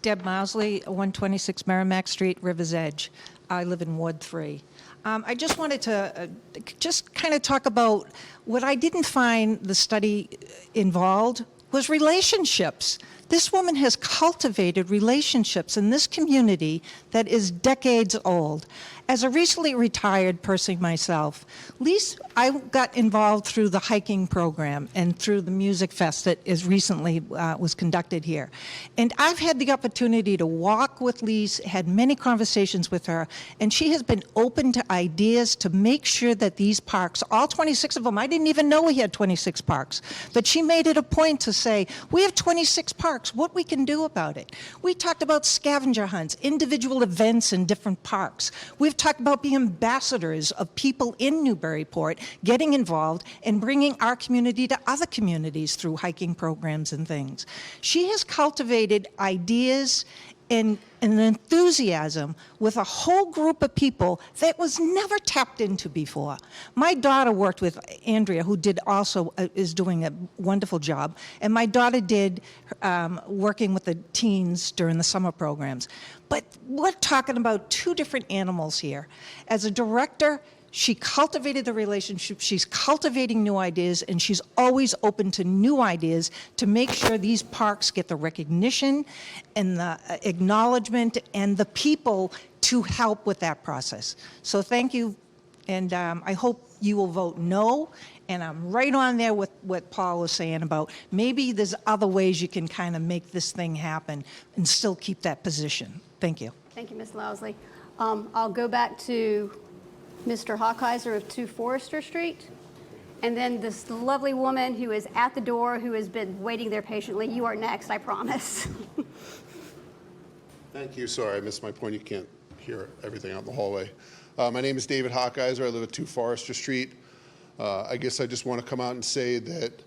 Deb Mousley, 126 Merrimack Street, River's Edge. I live in Ward 3. I just wanted to just kind of talk about what I didn't find the study involved was relationships. This woman has cultivated relationships in this community that is decades old. As a recently retired person myself, I got involved through the hiking program and through the music fest that is recently was conducted here. And I've had the opportunity to walk with Lise, had many conversations with her, and she has been open to ideas to make sure that these parks, all 26 of them, I didn't even know we had 26 parks, but she made it a point to say, we have 26 parks, what we can do about it. We talked about scavenger hunts, individual events in different parks. We've talked about being ambassadors of people in Newburyport, getting involved and bringing our community to other communities through hiking programs and things. She has cultivated ideas and an enthusiasm with a whole group of people that was never tapped into before. My daughter worked with Andrea, who is doing a wonderful job, and my daughter did working with the teens during the summer programs. But we're talking about two different animals here. As a director, she cultivated the relationship, she's cultivating new ideas, and she's always open to new ideas to make sure these parks get the recognition and the acknowledgement and the people to help with that process. So thank you, and I hope you will vote no. And I'm right on there with what Paul was saying about maybe there's other ways you can kind of make this thing happen and still keep that position. Thank you. Thank you, Ms. Lowsley. I'll go back to Mr. Hawkeiser of 2 Forester Street, and then this lovely woman who is at the door who has been waiting there patiently. You are next, I promise. Thank you. Sorry, I missed my point. You can't hear everything out in the hallway. My name is David Hawkeiser. I live at 2 Forester Street. I guess I just want to come out and say that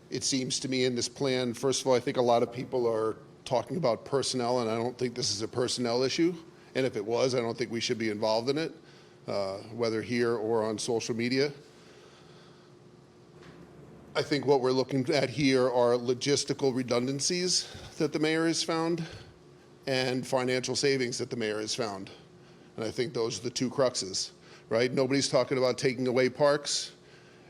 it seems to me in this plan, first of all, I think a lot of people are talking about personnel, and I don't think this is a personnel issue. And if it was, I don't think we should be involved in it, whether here or on social media. I think what we're looking at here are logistical redundancies that the mayor has found and financial savings that the mayor has found. And I think those are the two cruxes, right? Nobody's talking about taking away parks.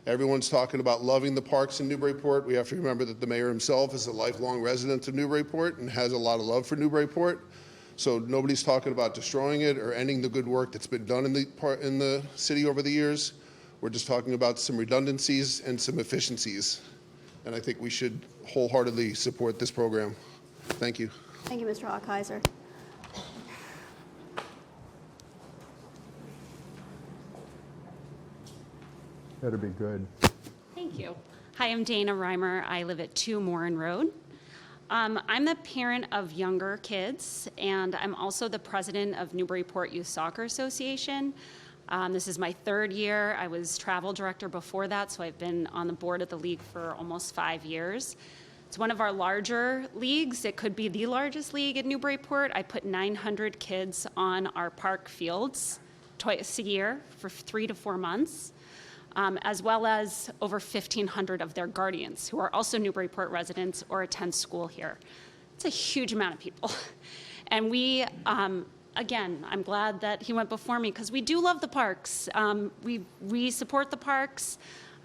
Everyone's talking about loving the parks in Newburyport. We have to remember that the mayor himself is a lifelong resident of Newburyport and has a lot of love for Newburyport. So nobody's talking about destroying it or ending the good work that's been done in the city over the years. We're just talking about some redundancies and some efficiencies. And I think we should wholeheartedly support this program. Thank you. Thank you, Mr. Hawkeiser. Better be good. Thank you. Hi, I'm Dana Reimer. I live at 2 Morin Road. I'm the parent of younger kids, and I'm also the president of Newburyport Youth Soccer Association. This is my 3rd year. I was travel director before that, so I've been on the board of the league for almost 5 years. It's one of our larger leagues. It could be the largest league in Newburyport. I put 900 kids on our park fields twice a year for 3 to 4 months. As well as over 1,500 of their guardians who are also Newburyport residents or attend school here. It's a huge amount of people. And we, again, I'm glad that he went before me because we do love the parks. We support the parks.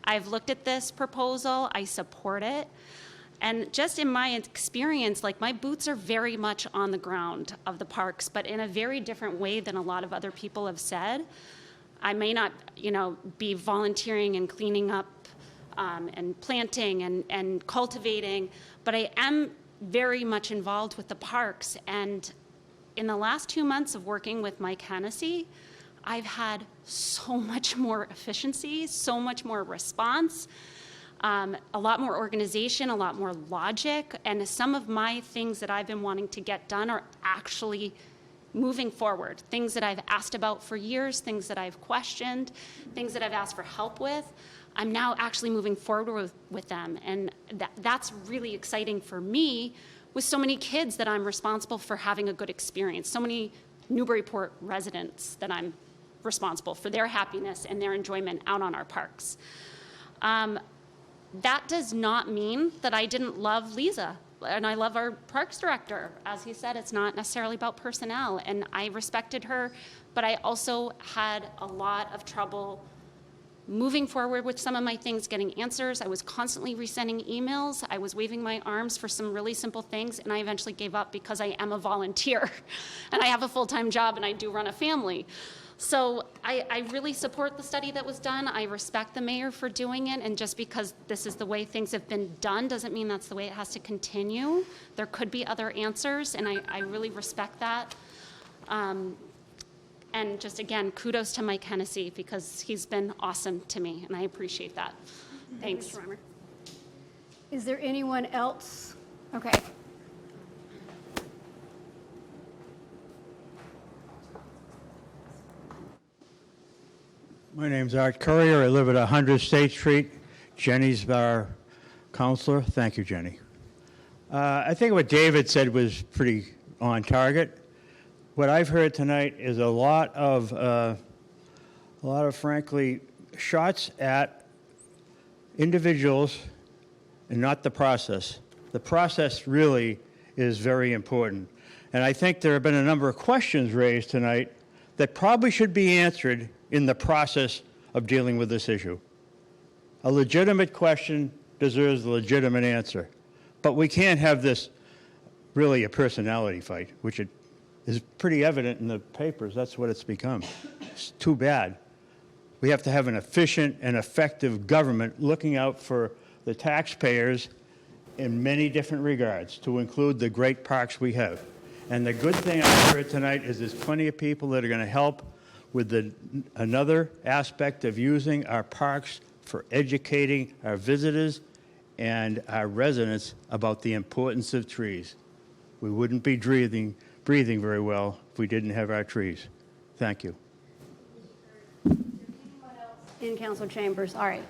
I've looked at this proposal. I support it. And just in my experience, like my boots are very much on the ground of the parks, but in a very different way than a lot of other people have said. I may not, be volunteering and cleaning up and planting and cultivating, but I am very much involved with the parks. And in the last 2 months of working with Mike Hennessy, I've had so much more efficiency, so much more response, a lot more organization, a lot more logic. And some of my things that I've been wanting to get done are actually moving forward, things that I've asked about for years, things that I've questioned, things that I've asked for help with. I'm now actually moving forward with them. And that's really exciting for me with so many kids that I'm responsible for having a good experience, so many Newburyport residents that I'm responsible for their happiness and their enjoyment out on our parks. That does not mean that I didn't love Lisa I love our parks director. As he said, it's not necessarily about personnel, and I respected her, but I also had a lot of trouble moving forward with some of my things, getting answers. I was constantly resending emails. I was waving my arms for some really simple things, and I eventually gave up because I am a volunteer, and I have a full-time job, and I do run a family. So I really support the study that was done. I respect the mayor for doing it, and just because this is the way things have been done doesn't mean that's the way it has to continue. There could be other answers, and I really respect that. And just again, kudos to Mike Hennessy because he's been awesome to me, and I appreciate that. Thanks. Thank you, Ms. Reimer. Is there anyone else? Okay. My name's Art Courier. I live at 100 State Street. Jenny's our counselor. Thank you, Jenny. I think what David said was pretty on target. What I've heard tonight is a lot of frankly, shots at individuals and not the process. The process really is very important. And I think there have been a number of questions raised tonight that probably should be answered in the process of dealing with this issue. A legitimate question deserves a legitimate answer. But we can't have this really a personality fight, which it is pretty evident in the papers. That's what it's become. It's too bad. We have to have an efficient and effective government looking out for the taxpayers in many different regards, to include the great parks we have. And the good thing I heard tonight is there's plenty of people that are going to help with another aspect of using our parks for educating our visitors and our residents about the importance of trees. We wouldn't be breathing very well if we didn't have our trees. Thank you. In council chambers. All right.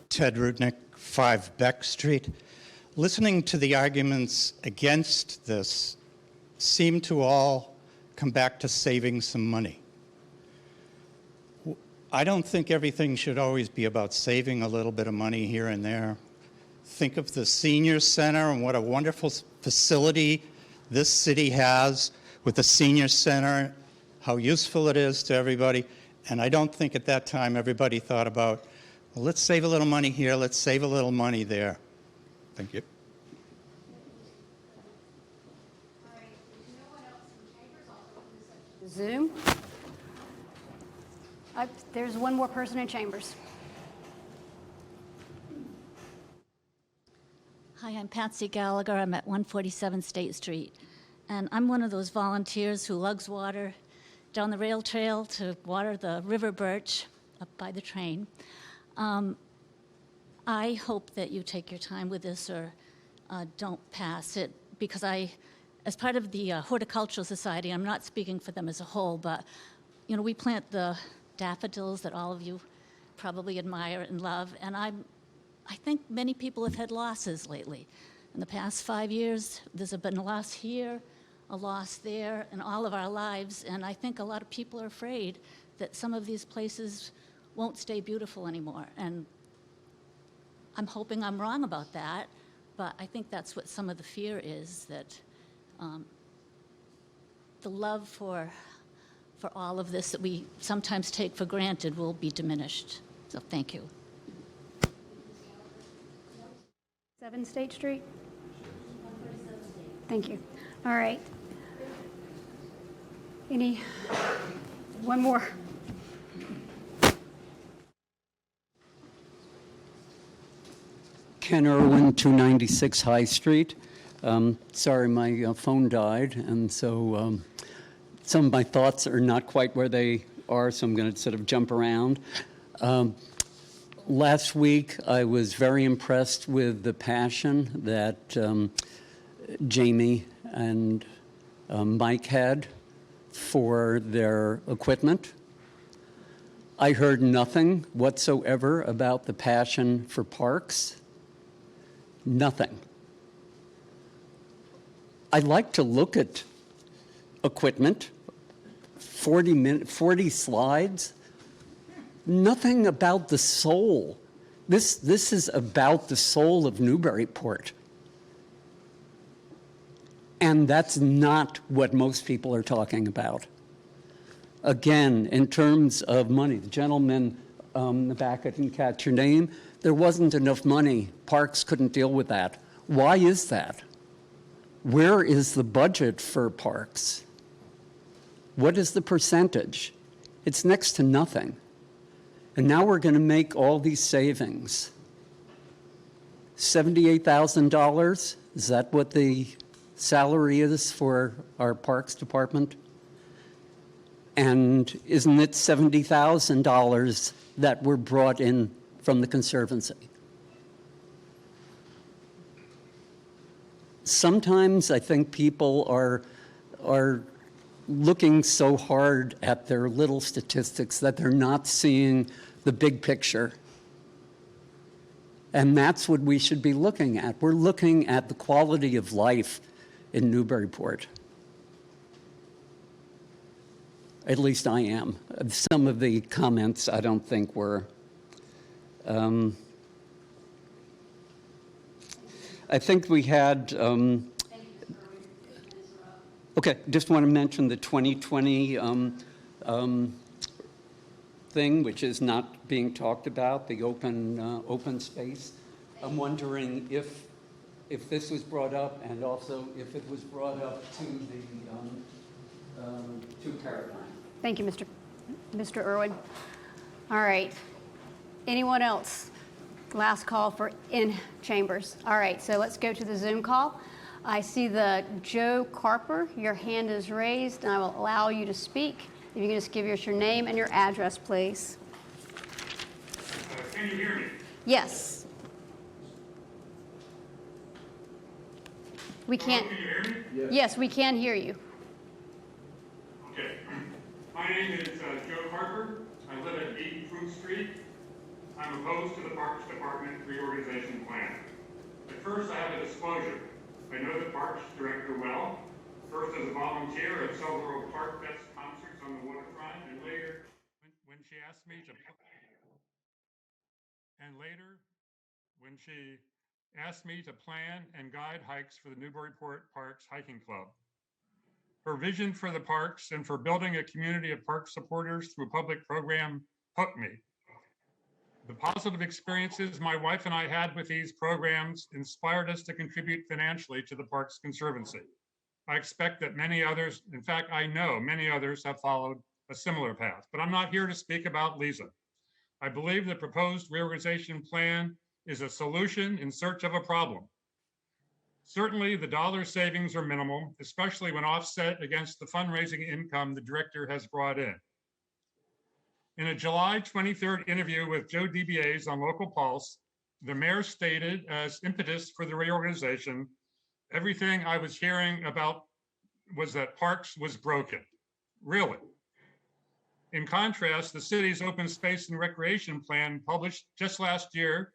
Ted Rudnick, 5 Beck Street. Listening to the arguments against this seem to all come back to saving some money. I don't think everything should always be about saving a little bit of money here and there. Think of the senior center and what a wonderful facility this city has with the senior center, how useful it is to everybody. And I don't think at that time everybody thought about, well, let's save a little money here, let's save a little money there. Thank you. Zoom. There's one more person in chambers. Hi, I'm Patsy Gallagher. I'm at 147 State Street. And I'm one of those volunteers who lugs water down the rail trail to water the river birch up by the train. I hope that you take your time with this or don't pass it, because as part of the Horticultural Society, I'm not speaking for them as a whole, but we plant the daffodils that all of you probably admire and love, and I think many people have had losses lately. In the past 5 years, there's been a loss here, a loss there, in all of our lives, and I think a lot of people are afraid that some of these places won't stay beautiful anymore. And I'm hoping I'm wrong about that, but I think that's what some of the fear is, that the love for all of this that we sometimes take for granted will be diminished. So thank you. 7 State Street? Thank you. All right. One more. Ken Irwin, 296 High Street. Sorry, my phone died, and so some of my thoughts are not quite where they are, so I'm going to sort of jump around. Last week, I was very impressed with the passion that Jamie and Mike had for their equipment. I heard nothing whatsoever about the passion for parks. Nothing. I like to look at equipment, 40 slides. Nothing about the soul. This is about the soul of Newburyport. And that's not what most people are talking about. Again, in terms of money, the gentleman in the back, I didn't catch your name, there wasn't enough money. Parks couldn't deal with that. Why is that? Where is the budget for parks? What is the percentage? It's next to nothing. And now we're going to make all these savings. $78,000, is that what the salary is for our Parks Department? And isn't it $70,000 that were brought in from the Conservancy? Sometimes I think people are looking so hard at their little statistics that they're not seeing the big picture. And that's what we should be looking at. We're looking at the quality of life in Newburyport. At least I am. Some of the comments I don't think were. I think we had, okay, just want to mention the 2020 thing, which is not being talked about, the open space. I'm wondering if this was brought up, and also if it was brought up to the Caroline. Thank you, Mr. Irwin. All right. Anyone else? Last call for in chambers. All right, so let's go to the Zoom call. I see the Joe Carper. Your hand is raised, and I will allow you to speak. If you can just give us your name and your address, please. Can you hear me? Yes. We can't. Can you hear me? Yes, we can hear you. Okay. My name is Joe Carper. I live at 8 Fruit Street. I'm opposed to the Parks Department reorganization plan. But first, I have a disclosure. I know the Parks Director well. First as a volunteer at several Park Fest concerts on the waterfront, and later when she asked me to plan and guide hikes for the Newburyport Parks Hiking Club. Her vision for the parks and for building a community of park supporters through a public program hooked me. The positive experiences my wife and I had with these programs inspired us to contribute financially to the Parks Conservancy. I expect that many others, in fact, I know many others have followed a similar path, but I'm not here to speak about Lisa. I believe the proposed reorganization plan is a solution in search of a problem. Certainly, the dollar savings are minimal, especially when offset against the fundraising income the director has brought in. In a July 23rd interview with Joe DBA's on Local Pulse, the mayor stated as impetus for the reorganization, everything I was hearing about was that Parks was broken. Really? In contrast, the city's open space and recreation plan published just last year,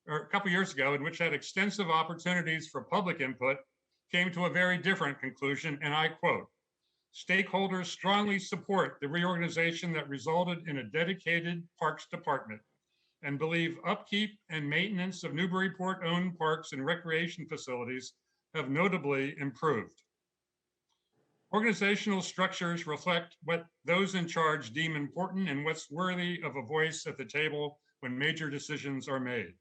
or a couple years ago, in which had extensive opportunities for public input, came to a very different conclusion, and I quote, "Stakeholders strongly support the reorganization that resulted in a dedicated Parks Department and believe upkeep and maintenance of Newburyport-owned parks and recreation facilities have notably improved. Organizational structures reflect what those in charge deem important and what's worthy of a voice at the table when major decisions are made.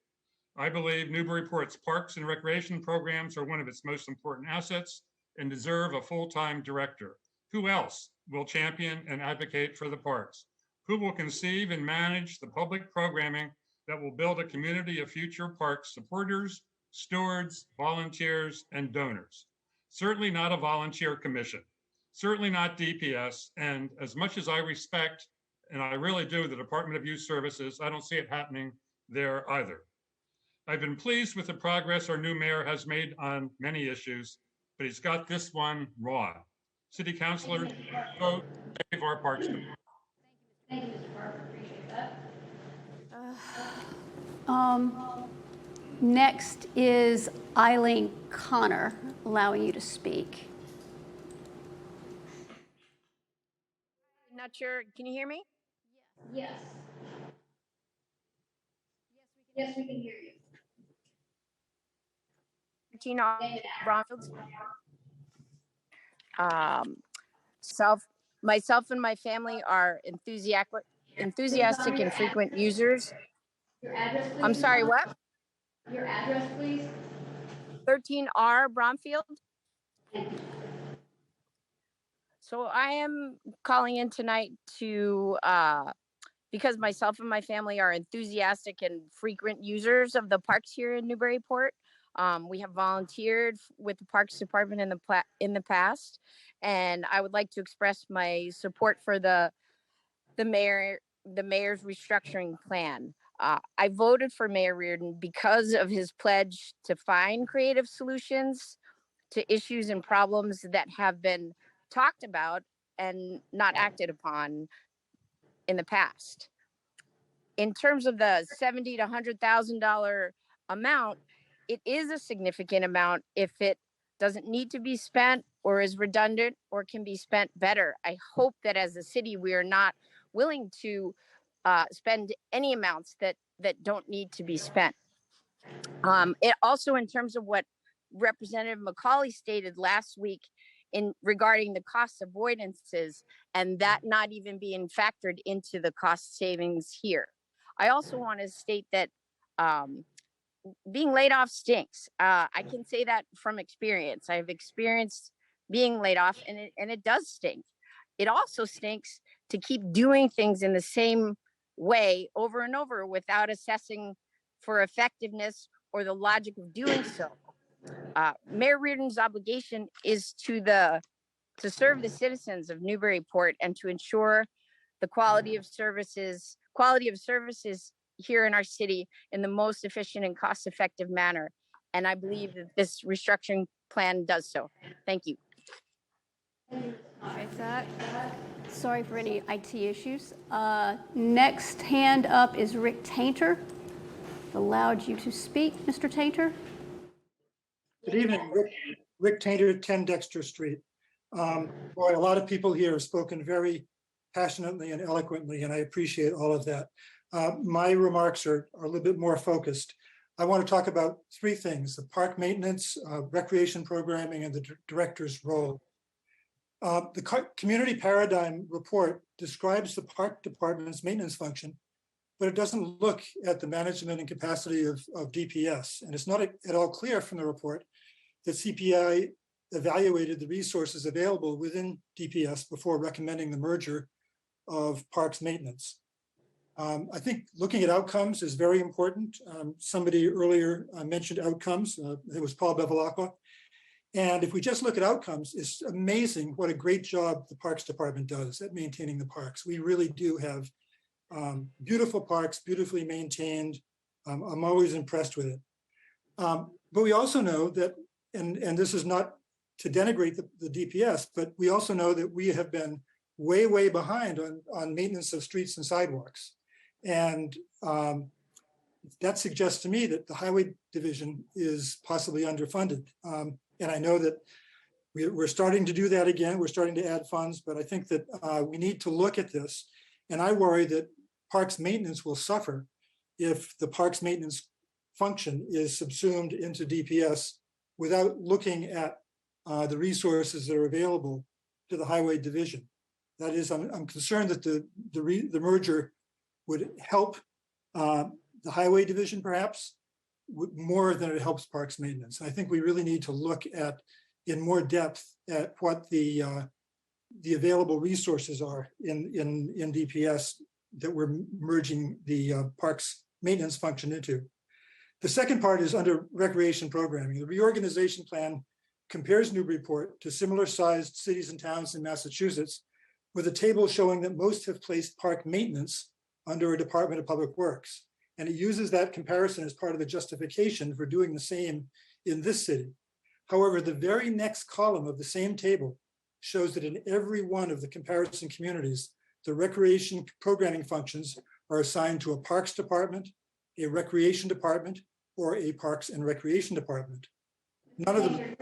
I believe Newburyport's parks and recreation programs are one of its most important assets and deserve a full-time director. Who else will champion and advocate for the parks? Who will conceive and manage the public programming that will build a community of future park supporters, stewards, volunteers, and donors? Certainly not a volunteer commission, certainly not DPS, and as much as I respect, and I really do, the Department of Youth Services, I don't see it happening there either. I've been pleased with the progress our new mayor has made on many issues, but he's got this one wrong. City councilors, vote, save our parks department. Thank you, Mr. Carter. Appreciate that. Next is Eileen Connor, allowing you to speak. Not sure. Can you hear me? Yes. Yes, we can hear you. Brownfields. Myself and my family are enthusiastic and frequent users. Your address, please. I'm sorry, what? Your address, please. 13R Bromfield. Thank you. So I am calling in tonight to because myself and my family are enthusiastic and frequent users of the parks here in Newburyport. We have volunteered with the Parks Department in the past, and I would like to express my support for the mayor's restructuring plan. I voted for Mayor Reardon because of his pledge to find creative solutions to issues and problems that have been talked about and not acted upon in the past. In terms of the $70,000 to $100,000 amount, it is a significant amount if it doesn't need to be spent or is redundant or can be spent better. I hope that as a city, we are not willing to spend any amounts that don't need to be spent. It also, in terms of what Representative McCauley stated last week in regarding the cost avoidances and that not even being factored into the cost savings here. I also want to state that being laid off stinks. I can say that from experience. I've experienced being laid off, and it does stink. It also stinks to keep doing things in the same way over and over without assessing for effectiveness or the logic of doing so. Mayor Reardon's obligation is to serve the citizens of Newburyport and to ensure the quality of services here in our city in the most efficient and cost-effective manner. And I believe that this restructuring plan does so. Thank you. Okay, Zach. Sorry for any IT issues. Next hand up is Rick Tainter. Allowed you to speak, Mr. Tainter. Good evening, Rick Tainter, 10 Dexter Street. Boy, a lot of people here have spoken very passionately and eloquently, and I appreciate all of that. My remarks are a little bit more focused. I want to talk about three things: the park maintenance, recreation programming, and the director's role. The Community Paradigm Report describes the park department's maintenance function, but it doesn't look at the management and capacity of DPS. And it's not at all clear from the report that CPI evaluated the resources available within DPS before recommending the merger of parks maintenance. I think looking at outcomes is very important. Somebody earlier mentioned outcomes. It was Paul Bevilacqua. And if we just look at outcomes, it's amazing what a great job the Parks Department does at maintaining the parks. We really do have beautiful parks, beautifully maintained. I'm always impressed with it. But we also know that, and this is not to denigrate the DPS, but we also know that we have been way, way behind on maintenance of streets and sidewalks. And that suggests to me that the Highway Division is possibly underfunded. And I know that we're starting to do that again. We're starting to add funds, but I think that we need to look at this. And I worry that parks maintenance will suffer if the parks maintenance function is subsumed into DPS without looking at the resources that are available to the Highway Division. That is, I'm concerned that the merger would help the Highway Division perhaps more than it helps parks maintenance. I think we really need to look at in more depth at what the available resources are in DPS that we're merging the parks maintenance function into. The second part is under recreation programming. The reorganization plan compares Newburyport to similar sized cities and towns in Massachusetts, with a table showing that most have placed park maintenance under a Department of Public Works. And it uses that comparison as part of the justification for doing the same in this city. However, the very next column of the same table shows that in every one of the comparison communities, the recreation programming functions are assigned to a parks department, a recreation department, or a parks and recreation department. None of them.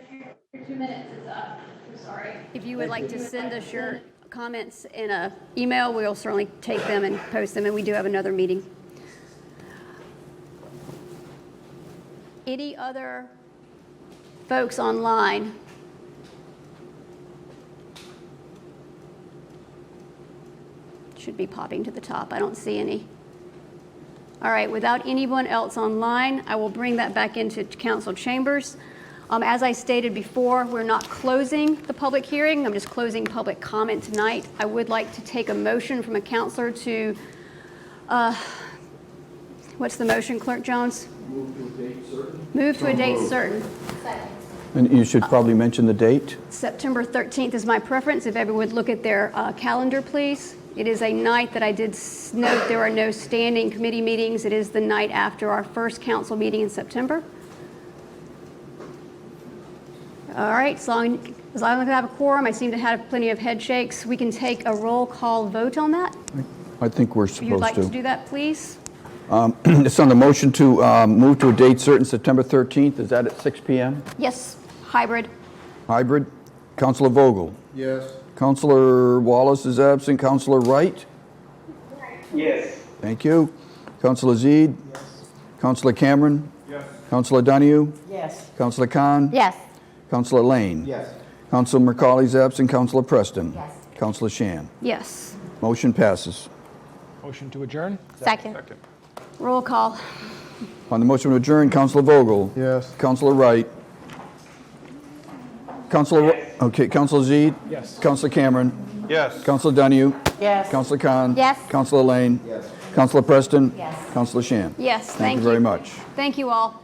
Your 2 minutes is up. I'm sorry. If you would like to send us your comments in an email, we'll certainly take them and post them, and we do have another meeting. any other folks online? Should be popping to the top. I don't see any. All right, without anyone else online, I will bring that back into council chambers. As I stated before, we're not closing the public hearing. I'm just closing public comment tonight. I would like to take a motion from a counselor to, what's the motion, Clerk Jones? Move to a date certain. Move to a date certain. And you should probably mention the date. September 13th is my preference. If everyone would look at their calendar, please. It is a night that I did note there are no standing committee meetings. It is the night after our first council meeting in September. All right, as long as I have a quorum, I seem to have plenty of head shakes. We can take a roll call vote on that. I think we're If you'd supposed like to. to do that, please. It's on the motion to move to a date certain, September 13th. Is that at 6 p.m.? Yes, hybrid. Hybrid. Councilor Vogel? Yes. Councilor Wallace is absent. Councilor Wright? Yes. Thank you. Councilor Zede? Yes. Councilor Cameron? Yes. Councilor Donahue? Yes. Councilor Khan? Yes. Councilor Lane? Yes. Councilor McCauley's absent. Councilor Preston? Yes. Councilor Shan? Yes. Motion passes. Motion to adjourn? Second. Roll call. On the motion to adjourn, Councilor Vogel? Yes. Councilor Wright? Councilor Zede? Yes. Councilor Cameron? Yes. Councilor Donahue? Yes. Councilor Khan? Yes. Councilor Lane? Yes. Councilor Preston? Yes. Councilor Shan? Yes, Thank you very much. Thank you all.